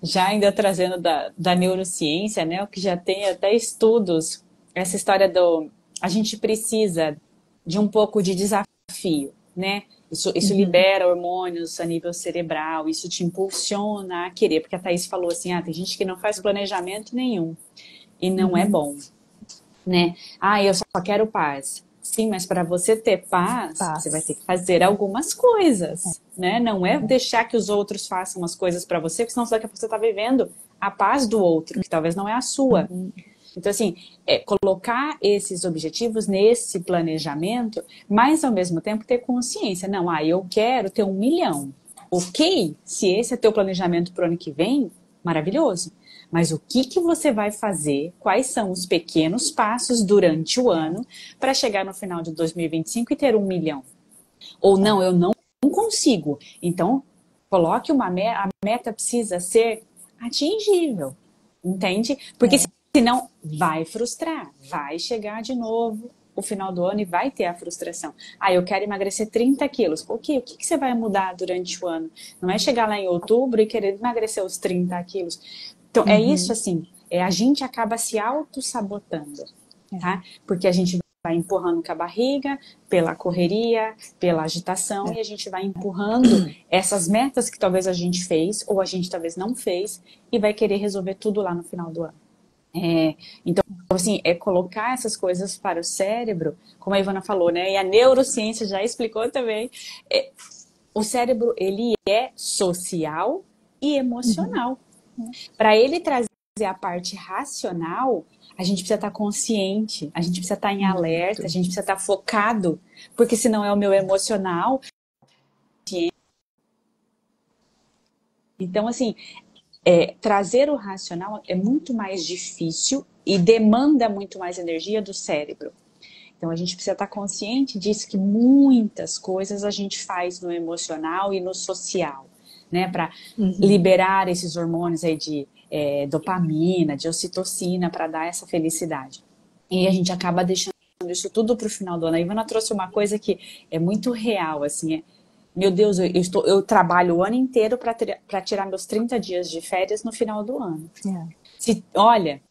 já ainda trazendo da neurociência, né, o que já tem até estudos, essa história a gente precisa de um pouco de desafio, né? Isso libera hormônios a nível cerebral, isso te impulsiona a querer, porque a Thaís falou assim, tem gente que não faz planejamento nenhum, e não é bom, né? Eu só quero paz. Sim, mas para você ter paz, você vai ter que fazer algumas coisas, né? Não é deixar que os outros façam as coisas para você, porque senão daqui a pouco você está vivendo a paz do outro, que talvez não é a sua. Então, assim, colocar esses objetivos nesse planejamento, mas ao mesmo tempo ter consciência. Não, eu quero ter 1 milhão. Ok, se esse é teu planejamento para o ano que vem, maravilhoso. Mas o que você vai fazer? Quais são os pequenos passos durante o ano para chegar no final de 2025 e ter 1 milhão? Ou não, eu não consigo. Então, coloque a meta precisa ser atingível, entende? Porque senão vai frustrar, vai chegar de novo o final do ano e vai ter a frustração. Eu quero emagrecer 30 quilos. Ok, o que você vai mudar durante o ano? Não é chegar lá em outubro e querer emagrecer os 30 quilos. Então, é isso assim, a gente acaba se auto-sabotando, tá? Porque a gente vai empurrando com a barriga, pela correria, pela agitação, e a gente vai empurrando essas metas que talvez a gente fez, ou a gente talvez não fez, e vai querer resolver tudo lá no final do ano. Então, assim, colocar essas coisas para o cérebro, como a Ivana falou, né? E a neurociência já explicou também, o cérebro, ele é social e emocional. Para ele trazer a parte racional, a gente precisa estar consciente, a gente precisa estar em alerta, a gente precisa estar focado, porque senão é o meu emocional. Então, assim, trazer o racional é muito mais difícil e demanda muito mais energia do cérebro. Então, a gente precisa estar consciente disso, que muitas coisas a gente faz no emocional e no social, né? Para liberar esses hormônios aí de dopamina, de ocitocina, para dar essa felicidade. E a gente acaba deixando isso tudo para o final do ano. A Ivana trouxe uma coisa que é muito real, assim, meu Deus, eu trabalho o ano inteiro para tirar meus 30 dias de férias no final do ano. Olha,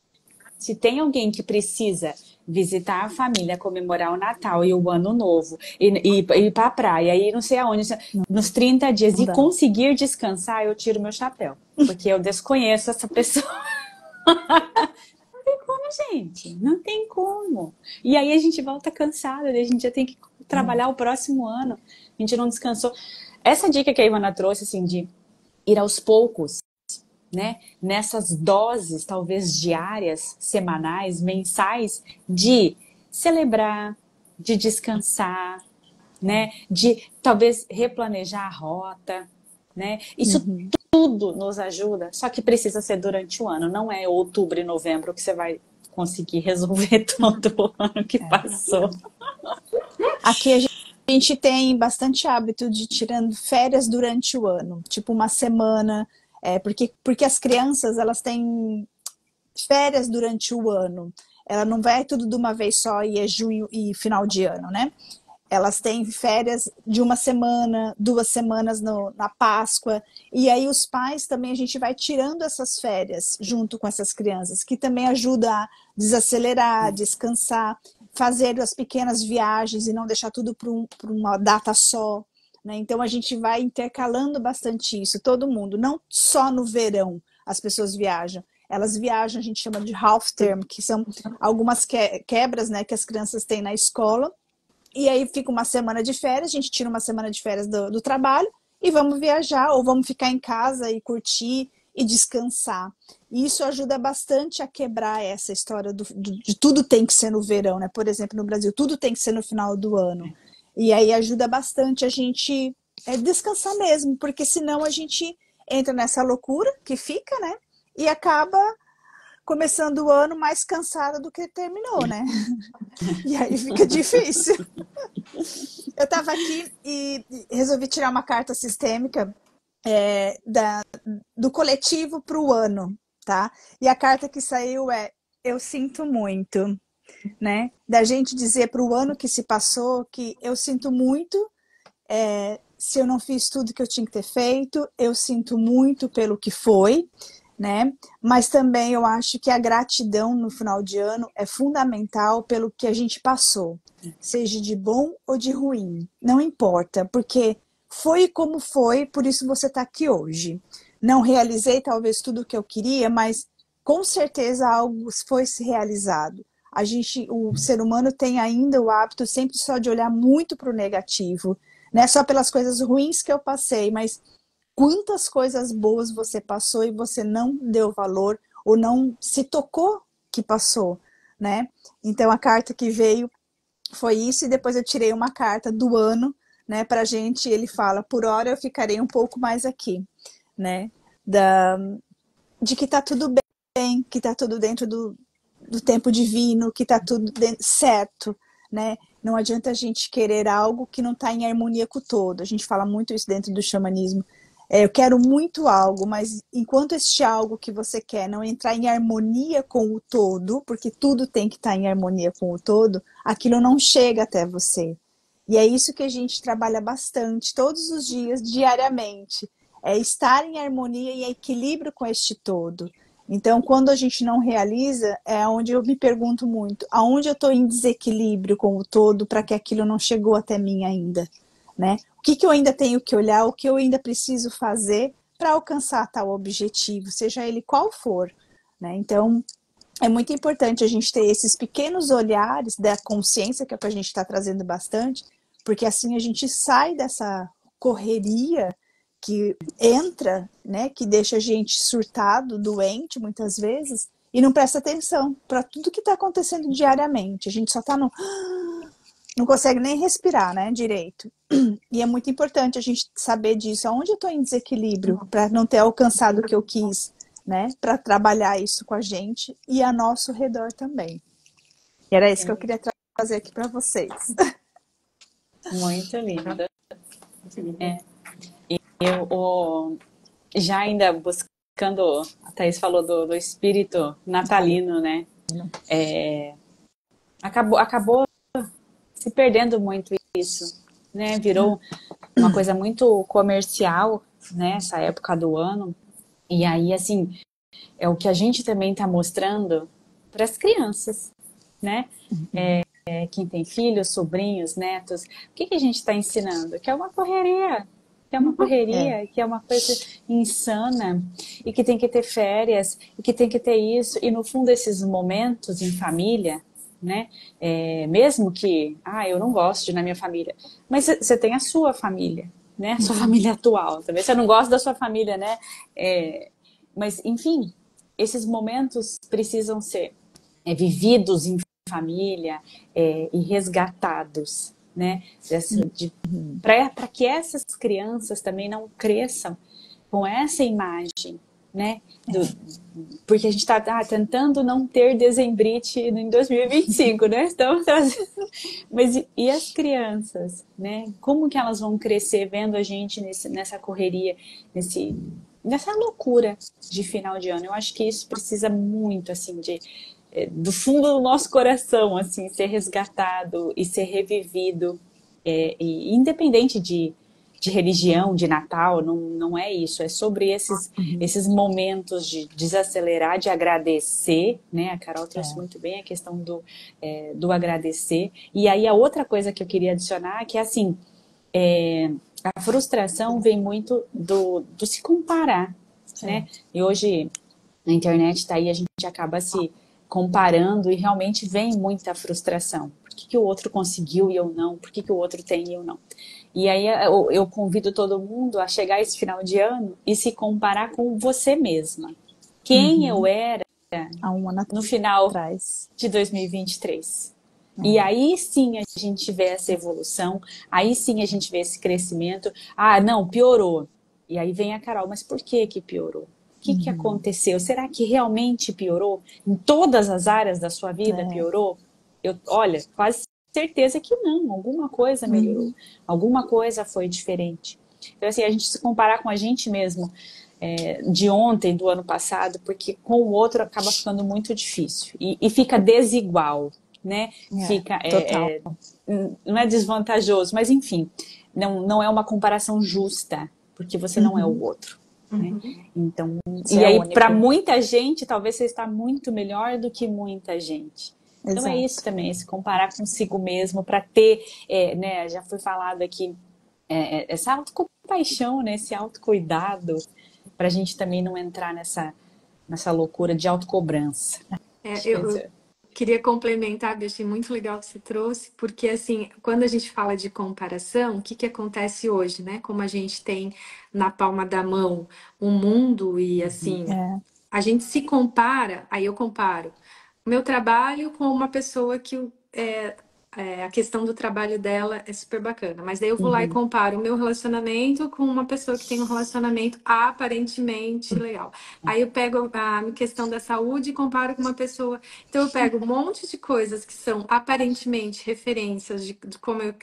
se tem alguém que precisa visitar a família, comemorar o Natal e o Ano Novo, e ir pra praia, e não sei aonde, nos 30 dias, Não e dá. conseguir descansar, eu tiro meu chapéu. Porque eu desconheço essa pessoa. Não tem como, gente. Não tem como. E aí a gente volta cansada, a gente já tem que trabalhar o próximo ano. A gente não descansou. Essa dica que a Ivana trouxe, assim, de ir aos poucos, né? Nessas doses, talvez diárias, semanais, mensais, de celebrar, de descansar, né? De talvez replanejar a rota, né? Isso tudo nos ajuda, só que precisa ser durante o ano, não é outubro e novembro que você vai conseguir resolver todo o ano que passou. Aqui a gente tem bastante hábito de tirando férias durante o ano, tipo uma semana, porque as crianças elas têm férias durante o ano. Ela não vai tudo de uma vez só e é junho e final de ano, né? Elas têm férias de uma semana, 2 semanas na Páscoa, e aí os pais também, a gente vai tirando essas férias junto com essas crianças, que também ajuda a desacelerar, descansar, fazer as pequenas viagens e não deixar tudo para uma data só, né? Então a gente vai intercalando bastante isso, todo mundo, não só no verão as pessoas viajam, elas viajam, a gente chama de half term, que são algumas quebras, né, que as crianças têm na escola. E aí fica uma semana de férias, a gente tira uma semana de férias do trabalho e vamos viajar ou vamos ficar em casa e curtir e descansar. E isso ajuda bastante a quebrar essa história de tudo tem que ser no verão, né? Por exemplo, no Brasil, tudo tem que ser no final do ano. E aí ajuda bastante a gente descansar mesmo, porque senão a gente entra nessa loucura que fica, né? E acaba começando o ano mais cansada do que terminou, né? E aí fica difícil. Eu estava aqui e resolvi tirar uma carta sistêmica do coletivo para o ano, tá? E a carta que saiu é eu sinto muito, né? Da gente dizer para o ano que se passou que eu sinto muito se eu não fiz tudo que eu tinha que ter feito, eu sinto muito pelo que foi, né? Mas também eu acho que a gratidão no final de ano é fundamental pelo que a gente passou, seja de bom ou de ruim, não importa, porque foi como foi, por isso você está aqui hoje. Não realizei talvez tudo o que eu queria, mas com certeza algo foi se realizado. O ser humano tem ainda o hábito sempre só de olhar muito para o negativo, não é só pelas coisas ruins que eu passei, mas quantas coisas boas você passou e você não deu valor ou não se tocou que passou, né? Então a carta que veio foi isso e depois eu tirei uma carta do ano, né, pra gente, ele fala, por hora eu ficarei um pouco mais aqui, né? De que tá tudo bem, que tá tudo dentro do tempo divino, que tá tudo certo, né? Não adianta a gente querer algo que não está em harmonia com o todo. A gente fala muito isso dentro do xamanismo. Eu quero muito algo, mas enquanto este algo que você quer não entrar em harmonia com o todo, porque tudo tem que estar em harmonia com o todo, aquilo não chega até você. E é isso que a gente trabalha bastante, todos os dias, diariamente. É estar em harmonia e equilíbrio com este todo. Então, quando a gente não realiza, é onde eu me pergunto muito, aonde eu estou em desequilíbrio com o todo para que aquilo não chegou até mim ainda, né? O que eu ainda tenho que olhar, o que eu ainda preciso fazer para alcançar tal objetivo, seja ele qual for, né? Então, é muito importante a gente ter esses pequenos olhares da consciência, que é o que a gente está trazendo bastante, porque assim a gente sai dessa correria que entra, né, que deixa a gente surtado, doente muitas vezes, e não presta atenção para tudo que está acontecendo diariamente. A gente só está não consegue nem respirar, né, direito. E é muito importante a gente saber disso, aonde eu estou em desequilíbrio para não ter alcançado o que eu quis, né, para trabalhar isso com a gente e a nosso redor também. E era isso que eu queria trazer aqui para vocês. Muito lindo. Eu já ainda buscando, a Thaís falou do espírito natalino, né? acabou se perdendo muito isso, né? Virou uma coisa muito comercial, né? Essa época do ano. E aí, assim, é o que a gente também está mostrando para as crianças, né? Quem tem filhos, sobrinhos, netos, o que que a gente está ensinando? Que é uma correria, É. que é uma coisa insana, e que tem que ter férias, e que tem que ter isso, e no fundo esses momentos em família, né? Mesmo que, eu não gosto de ir na minha família, mas você tem a sua família, né? A sua família atual, talvez você não goste da sua família, né? Mas, enfim, esses momentos precisam ser vividos em família e resgatados, né? Para que essas crianças também não cresçam com essa imagem, né? Porque a gente está tentando não ter dezembrite em 2025, né? Então, mas e as crianças, né? Como que elas vão crescer vendo a gente nessa correria, nessa loucura de final de ano? Eu acho que isso precisa muito, assim, do fundo do nosso coração, assim, ser resgatado e ser revivido, e independente de religião, de Natal, não é isso, é sobre esses momentos de desacelerar, de agradecer, né? A Carol trouxe muito bem a questão do agradecer. E aí a outra coisa que eu queria adicionar, que é assim, a frustração vem muito do se comparar, né? E hoje na internet está aí, a gente acaba se comparando e realmente vem muita frustração. Por que o outro conseguiu e eu não? Por que o outro tem e eu não? E aí eu convido todo mundo a chegar esse final de ano e se comparar com você mesma. Quem eu era Há um ano no final atrás. de 2023. E aí sim a gente vê essa evolução, aí sim a gente vê esse crescimento. Não, piorou. E aí vem a Carol, mas por que piorou? O que aconteceu? Será que realmente piorou? Em todas as áreas da sua vida piorou? Olha, quase certeza que não. Alguma coisa melhorou. Alguma coisa foi diferente. Então, assim, a gente se comparar com a gente mesmo de ontem, do ano passado, porque com o outro acaba ficando muito difícil. E fica desigual, né? Fica, Total. não é desvantajoso, mas enfim, não é uma comparação justa, porque você não é o outro. Né? Então, Você e é aí, único. para muita gente, talvez você está muito melhor do que muita gente. Então Exato. é isso também, se comparar consigo mesmo para ter, né, já foi falado aqui, essa autocompaixão, né, esse autocuidado, para a gente também não entrar nessa loucura de autocobrança. Eu queria complementar, eu achei muito legal que você trouxe, porque assim, quando a gente fala de comparação, o que acontece hoje, né? Como a gente tem na palma da mão o mundo e assim, a gente se compara, aí eu comparo o meu trabalho com uma pessoa que a questão do trabalho dela é super bacana, mas daí eu vou lá e comparo o meu relacionamento com uma pessoa que tem um relacionamento aparentemente legal. Aí eu pego a questão da saúde e comparo com uma pessoa. Então eu pego um monte de coisas que são aparentemente referências de como eu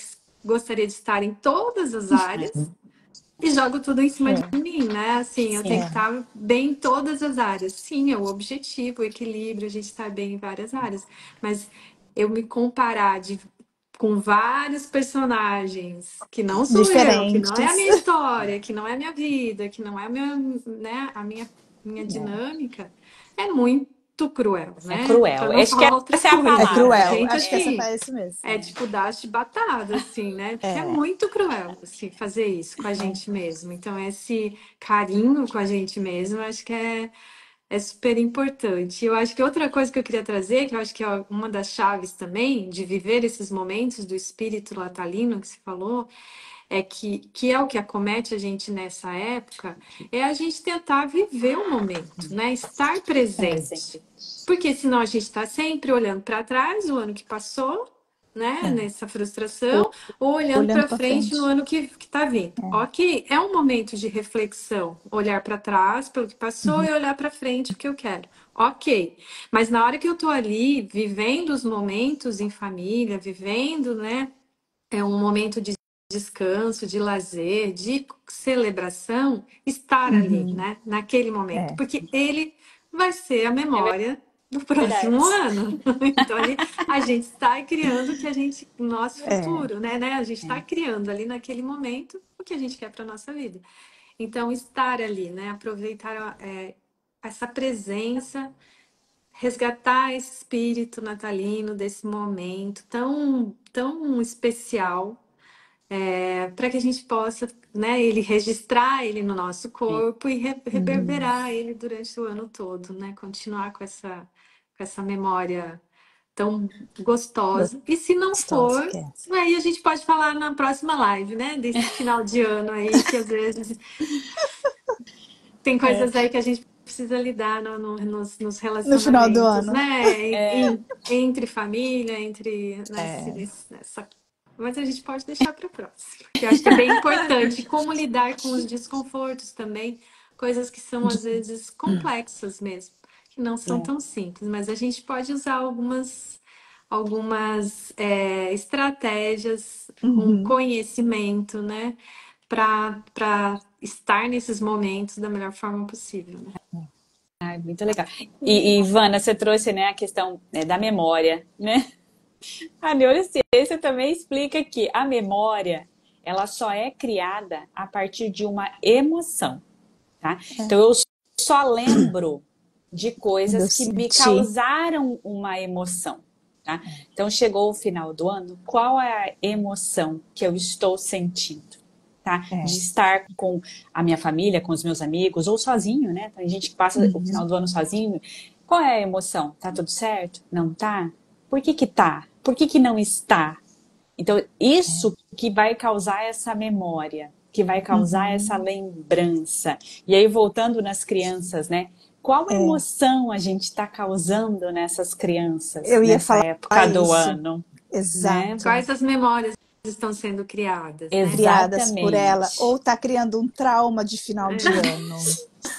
gostaria de estar em todas as áreas. E jogo tudo em cima de mim, né? Assim, eu tenho que estar bem em todas as áreas. Sim, é o objetivo, o equilíbrio, a gente estar bem em várias áreas. Mas eu me comparar com vários personagens, que não sou eu, que não é a Diferentes. minha história, que não é a minha vida, que não é a minha, né, minha dinâmica, é muito cruel, É né? cruel. Para não Acho que falar outra essa é a coisa. É palavra. A cruel. gente, Acho que essa assim, parece mesmo. é tipo dar chibatada, assim, né? Porque é É. muito cruel, assim, fazer isso com a gente mesmo. Então, esse carinho com a gente mesmo, acho que é super importante. Eu acho que outra coisa que eu queria trazer, que eu acho que é uma das chaves também de viver esses momentos do espírito natalino que você falou, que é o que acomete a gente nessa época, é a gente tentar viver o momento, né? Estar presente. Presente. Porque senão a gente está sempre olhando para trás, o ano que passou, né? Nessa frustração, ou olhando Olhando para para frente no frente. ano que está vindo. Ok, é um momento de reflexão, olhar para trás pelo que passou e olhar para frente o que eu quero. Ok, mas na hora que eu estou ali vivendo os momentos em família, vivendo, né? É um momento de descanso, de lazer, de celebração, estar ali, né? Naquele momento, porque ele vai ser a memória no próximo Verdade. ano. Então a gente está criando o que a gente, o nosso É, futuro, né? A gente está criando ali naquele momento o que a gente quer para nossa vida. Então, estar ali, né? Aproveitar essa presença, resgatar esse espírito natalino desse momento tão, tão especial, para que a gente possa, né, ele registrar ele no nosso corpo e uhum, reverberar ele durante o ano todo, né? Continuar com essa memória tão gostosa. E se não gostosa for, que é. aí a gente pode falar na próxima live, né? Desse final de ano aí, que às vezes tem É, coisas aí que a gente precisa lidar nos No final do relacionamentos, ano. né? é, Entre família, entre É. nessa. Mas a gente pode deixar para o próximo, que eu acho que é bem importante. Como lidar com os desconfortos também, coisas que são às vezes complexas mesmo, que não são é. tão simples, mas a gente pode usar algumas estratégias com Uhum. conhecimento, né? Para estar nesses momentos da melhor forma possível, né? Ai, muito legal. E, Ivana, você trouxe, né, a questão, né, da memória, né? A neurociência também explica que a memória, ela só é criada a partir de uma emoção, tá? Então, eu só lembro de Quando eu coisas que me senti. causaram uma emoção, tá? Então, chegou o final do ano, qual é a emoção que eu estou sentindo? Tá? De É. estar com a minha família, com os meus amigos, ou sozinho, né? Tem gente que passa o final Uhum. do ano sozinho. Qual é a emoção? Tá tudo certo? Não tá? Por que que tá? Por que que não está? Então, isso que vai causar essa memória, que vai causar essa Uhum. lembrança. E aí, voltando nas crianças, né? Qual É. emoção a gente está causando nessas crianças Eu ia nessa falar época do isso. ano, né? Exato. Quais as memórias estão sendo criadas, né? Criadas por ela, ou Exatamente. tá criando um trauma de final de ano.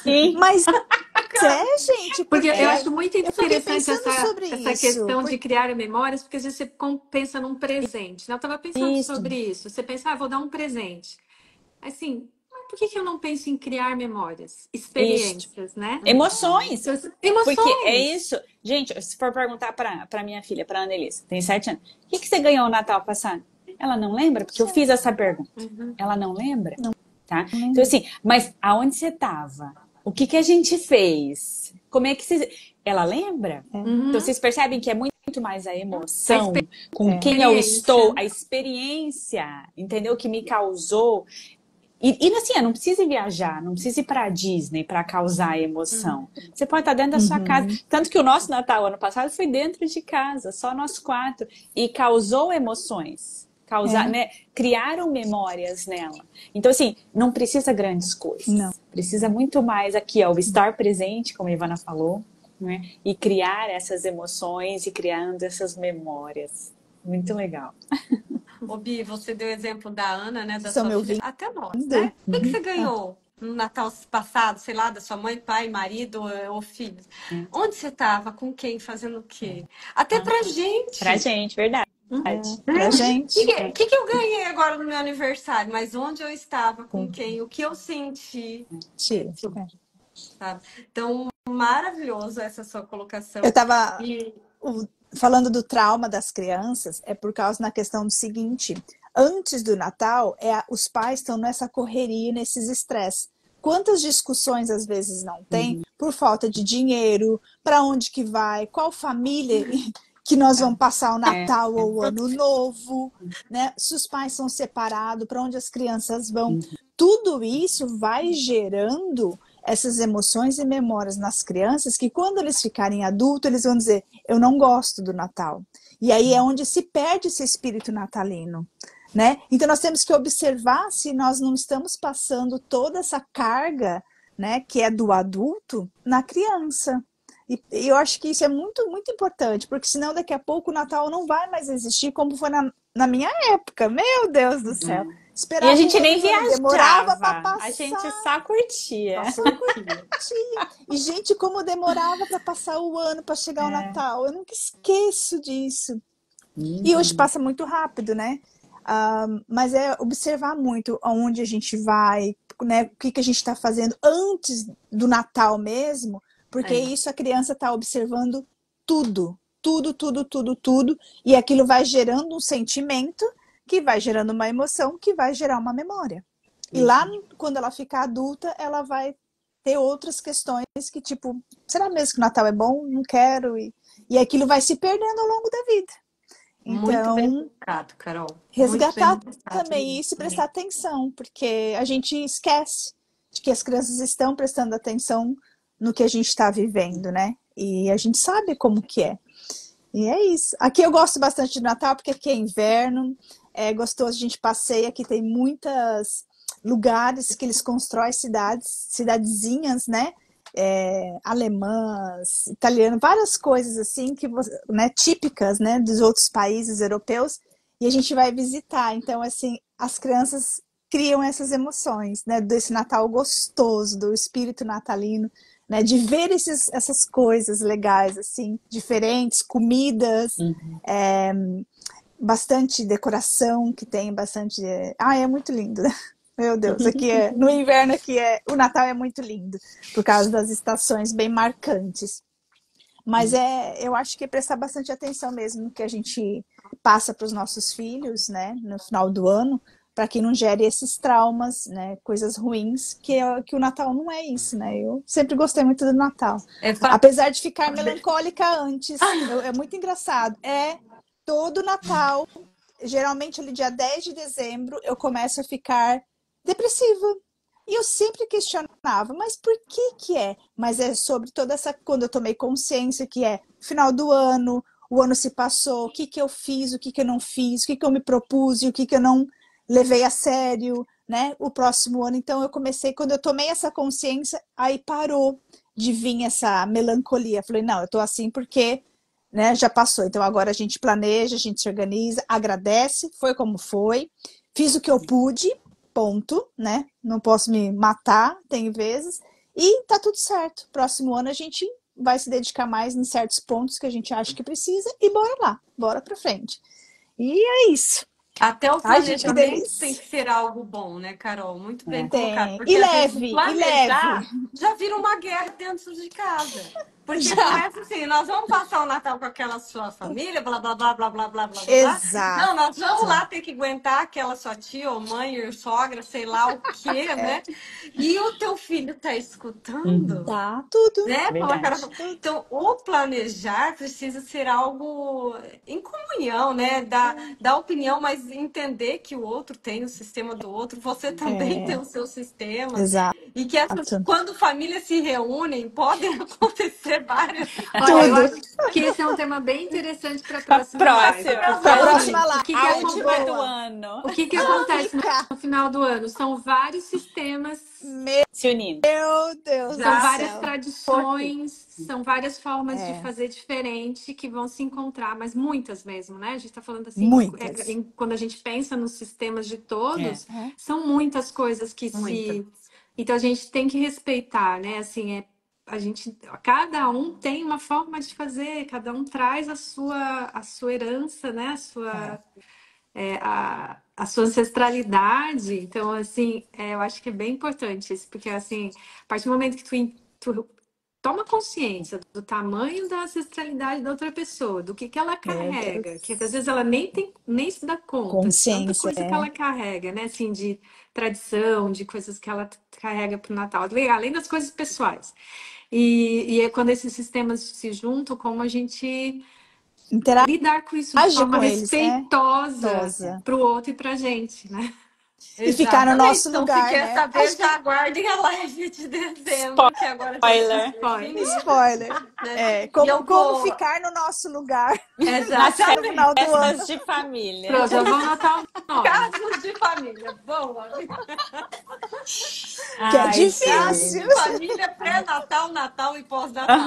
Sim, Mas é, gente, Porque eu porque acho muito eu fiquei interessante pensando sobre essa isso. questão de criar memórias, porque às vezes você pensa num presente, né? Eu estava pensando isso, sobre isso. Você pensa, vou dar um presente. Assim, mas por que eu não penso em criar memórias, isso. experiências, né? Emoções. Então, Porque é emoções. isso. Gente, se for perguntar para minha filha, para Annelise, tem 7 anos, o que você ganhou no Natal passado? Ela não lembra? Porque eu fiz essa pergunta. Uhum. Ela não lembra? Não Tá? Então, lembro. assim, mas aonde você estava? O que que a gente fez? Como é que você. Ela lembra? Então, Uhum. vocês percebem que é muito mais a A emoção, com quem eu experiência. estou, a experiência, entendeu? Que me causou. E assim, não precisa ir viajar, não precisa ir pra Disney para causar emoção. Você pode estar dentro da sua casa. Uhum. Tanto que o nosso Natal ano passado foi dentro de casa, só nós 4. E causou emoções. É, Né? Criaram memórias nela. Então, assim, não precisa grandes não. coisas. Precisa muito mais aqui, ó, o estar presente, como a Ivana falou, né? E criar essas emoções e criando essas memórias. Muito legal. Ô, Bi, você deu o exemplo da Ana, né, da Estão sua me filha, ouvindo? até nós, né? O que que Uhum. você Ah, ganhou no Natal passado, sei lá, da sua mãe, pai, marido ou filhos? É. Onde você estava? Com quem? Fazendo o quê? Até Ah, pra pra gente. gente, verdade. é, Né? pra O que, gente. que eu ganhei agora no meu aniversário? Mas onde eu estava, com Com quem? O que eu senti? ti. É. Sabe? Então, maravilhoso essa sua Eu colocação. tava E falando do trauma das crianças, é por causa da questão do seguinte: antes do Natal, os pais estão nessa correria, nesses estresses. Quantas discussões às vezes não tem por falta de dinheiro, para onde que vai, qual família que nós vamos passar o É, Natal ou o Ano Novo, né? Se os pais são separados, para onde as crianças vão. Tudo isso vai gerando essas emoções e memórias nas crianças que quando eles ficarem adultos, eles vão dizer, eu não gosto do Natal. E aí é onde se perde esse espírito natalino. Né? Então nós temos que observar se nós não estamos passando toda essa carga, né, que é do adulto na criança. E eu acho que isso é muito, muito importante, porque senão daqui a pouco o Natal não vai mais existir como foi na minha época. Meu Deus do céu. e a Esperava gente o nem ano, demorava para viajava, a gente passar. só curtia. só curtia. E, gente, como demorava para passar o ano, para chegar o É. Natal. Eu nunca esqueço disso. E hoje passa muito rápido, né? Mas é observar muito aonde a gente vai, né? O que a gente está fazendo antes do Natal mesmo, porque É. isso a criança está observando tudo, tudo, tudo, tudo, tudo, e aquilo vai gerando um sentimento, que vai gerando uma emoção, que vai gerar uma memória. E lá, quando ela ficar adulta, ela vai ter outras questões que, tipo, será mesmo que o Natal é bom? Não quero. E aquilo vai se perdendo ao longo da vida. Muito bem Então, colocado, Carol. Muito bem resgatar colocado também isso e prestar atenção, porque a gente esquece de que as crianças estão prestando atenção no que a gente está vivendo, né? E a gente sabe como que é. E é isso. Aqui eu gosto bastante de Natal, porque aqui é inverno, é gostoso, a gente passeia, aqui tem muitos lugares que eles constroem cidades, cidadezinhas, né? Alemãs, italianas, várias coisas assim que né, típicas, né, dos outros países europeus, e a gente vai visitar. Então, assim, as crianças criam essas emoções, né, desse Natal gostoso, do espírito natalino, né, de ver essas coisas legais, assim, diferentes, comidas, bastante decoração, que tem bastante. É muito lindo, né? Meu Deus, aqui no inverno o Natal é muito lindo, por causa das estações bem marcantes. Mas eu acho que é prestar bastante atenção mesmo no que a gente passa para os nossos filhos, né, no final do ano, para que não gere esses traumas, né, coisas ruins, que o Natal não é isso, né? Eu sempre gostei muito do Natal. Apesar de ficar melancólica antes, é muito engraçado. Todo Natal, geralmente ali dia 10 de dezembro, eu começo a ficar depressiva. E eu sempre questionava, mas por que que é? Mas é sobre toda essa, quando eu tomei consciência que é final do ano, o ano se passou, o que que eu fiz, o que que eu não fiz, o que que eu me propus e o que que eu não levei a sério, né? O próximo ano. Então eu comecei, quando eu tomei essa consciência, aí parou de vir essa melancolia. Falei, não, eu tô assim porque, né, já passou. Então agora a gente planeja, a gente se organiza, agradece, foi como foi, fiz o que eu pude, ponto, né? Não posso me matar, tem vezes, e tá tudo certo. Próximo ano a gente vai se dedicar mais em certos pontos que a gente acha que precisa e bora lá, bora pra frente. E é isso. Até o Ai, gente, que planejamento tem delícia. que ser algo bom, né, Carol? Muito bem colocado. Tem. Porque E às vezes o leve, e leve. planejar já vira uma guerra dentro de casa. Porque Já. começa assim, nós vamos passar o Natal com aquela sua família, blá, blá, blá, blá, blá, blá, blá, blá. Exato. Não, nós vamos lá ter que aguentar aquela sua tia ou mãe ou sogra, sei lá o quê, né? E o teu filho tá escutando? Tá tudo. Né? Verdade. Então, o planejar precisa ser algo em comunhão, né? Da opinião, mas entender que o outro tem o sistema do outro, você também tem o seu sistema. Exato. E que quando famílias se reúnem, podem acontecer várias. Olha, eu Tudo. acho que esse é um tema bem interessante para a Pra próxima live. próxima. Porque, Pra assim, próxima live. o que A que última acontece? do ano. O que que acontece no final do ano? São vários sistemas, Se unindo. Meu Deus são do várias céu. tradições, são várias formas de fazer diferente que vão se encontrar, mas muitas mesmo, né? A gente está falando assim, Muitas. quando a gente pensa nos sistemas de todos, são muitas coisas que se. Então a gente tem que respeitar, né? Assim, cada um tem uma forma de fazer, cada um traz a sua herança, né? A sua ancestralidade. Então, assim, eu acho que é bem importante isso, porque, assim, a partir do momento que tu toma consciência do tamanho da ancestralidade da outra pessoa, do que ela carrega, que às vezes ela nem se dá conta de tanta Consciência, coisa que ela carrega, né? Assim, de tradição, de coisas que ela carrega para o Natal, além das coisas pessoais. E é quando esses sistemas se juntam, como a gente lidar com isso de forma com eles, respeitosa para o outro e para a gente, né? E ficar no nosso Então, lugar, se quer né? saber, já aguardem a live de dezembro, que agora já Spoiler. está definido. Spoiler. Né? Como ficar no nosso lugar Exato. no final do ano. Festas de família. Pronto, já vou anotar o nome. Casos de família. Boa. Que é difícil. Casos de família, pré-natal, Natal e pós-natal.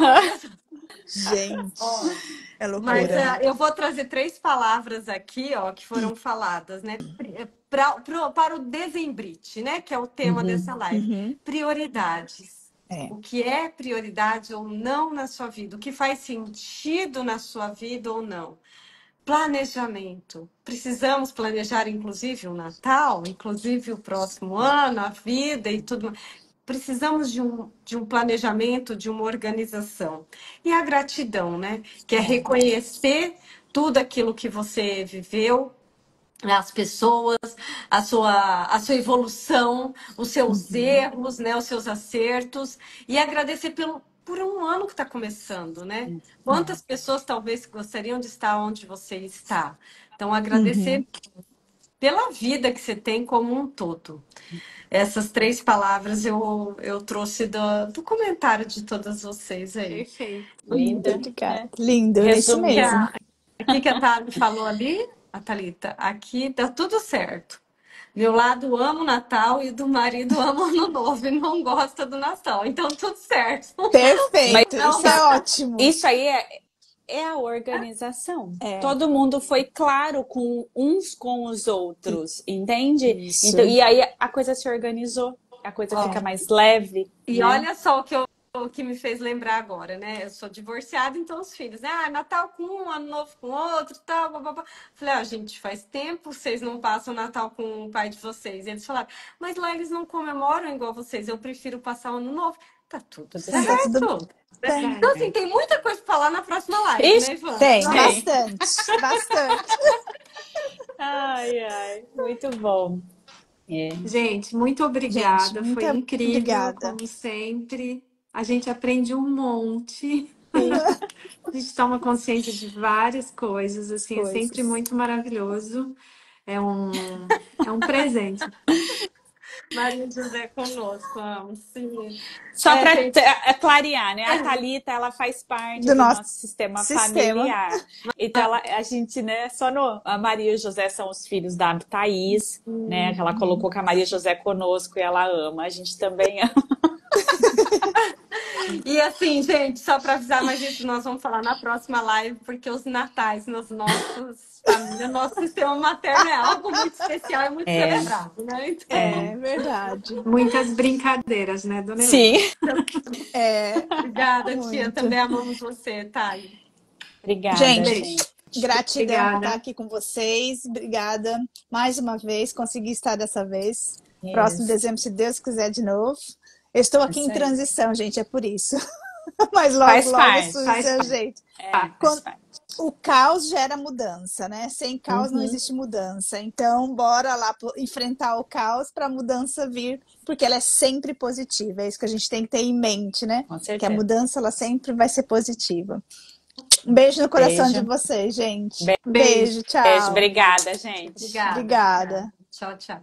Gente, é loucura. Mas eu vou trazer 3 palavras aqui, ó, que foram faladas, né? Para o dezembrite, né? Que é o tema dessa live. Prioridades. O que é prioridade ou não na sua vida? O que faz sentido na sua vida ou não? Planejamento. Precisamos planejar, inclusive, o Natal, inclusive o próximo ano, a vida e tudo. precisamos de um planejamento, de uma organização. E a gratidão, né? Que é reconhecer tudo aquilo que você viveu, as pessoas, a sua evolução, os seus erros, né, os seus acertos, e agradecer por um ano que está começando, né? Quantas pessoas talvez gostariam de estar onde você está? Então, agradecer pela vida que você tem como um todo. Essas 3 palavras eu trouxe do comentário de todas vocês aí. Perfeito. Linda. Obrigada. Lindo, é isso Resumiu. mesmo. Aqui que a Thalita falou ali, a Thalita, aqui dá tudo certo. Meu lado ama o Natal e do marido ama o Ano Novo e não gosta do Natal. Então, tudo certo. Perfeito, Não, isso é ótimo. Isso aí é a organização. É. Todo mundo foi claro com uns com os outros, entende? Isso. Então, e aí a coisa se organizou, a coisa fica mais leve. E né? olha só o que me fez lembrar agora, né? Eu sou divorciada, então os filhos, Natal com um, Ano Novo com outro, tal, babá. Falei, gente, faz tempo vocês não passam Natal com o pai de vocês. E eles falaram, mas lá eles não comemoram igual vocês, eu prefiro passar o Ano Novo. Tá tudo certo. Tá tudo bem. Então, assim, tem muita coisa pra falar na próxima live, Ixi, né, Ivana? Tem, Não. bastante, bastante. Ai, muito bom. Gente, muito obrigada. Gente, muito Foi incrível, obrigada. como sempre. A gente aprende um monte. A gente toma consciência de várias coisas, assim, é sempre muito maravilhoso. É um presente. Maria José conosco, amo, sim. Só para gente, clarear, né? A Thalita, ela faz parte Do do nosso nosso sistema sistema. familiar. Então, a gente, né, a Maria e o José são os filhos da Thaís, né? Que ela colocou que a Maria José conosco e ela ama. A gente também ama. E assim, gente, só para avisar, mas isso nós vamos falar na próxima live, porque os natais nos nossos família, nosso sistema materno é algo muito especial e muito celebrado, né? Então, É verdade. Muitas brincadeiras, né, dona Helena? Sim. Obrigada, tia. Muito. Também amamos você, Thay. Obrigada, Gente, gente. gratidão por Obrigada. estar aqui com vocês. Obrigada mais uma vez. Consegui estar dessa vez. Isso. Próximo dezembro, se Deus quiser, de novo. Eu estou aqui Isso em aí. transição, gente, é por isso. Mas Faz logo parte, surge faz seu parte. jeito. Faz Quando- parte. O caos gera mudança, né? Sem caos não existe mudança. Então, bora lá enfrentar o caos para a mudança vir, porque ela é sempre positiva. É isso que a gente tem que ter em mente, né? Com Que a certeza. mudança ela sempre vai ser positiva. Um beijo no coração Beijo. de vocês, gente. Beijo. Beijo, tchau. Beijo, obrigada, gente. Obrigada. Obrigada. Tchau, tchau.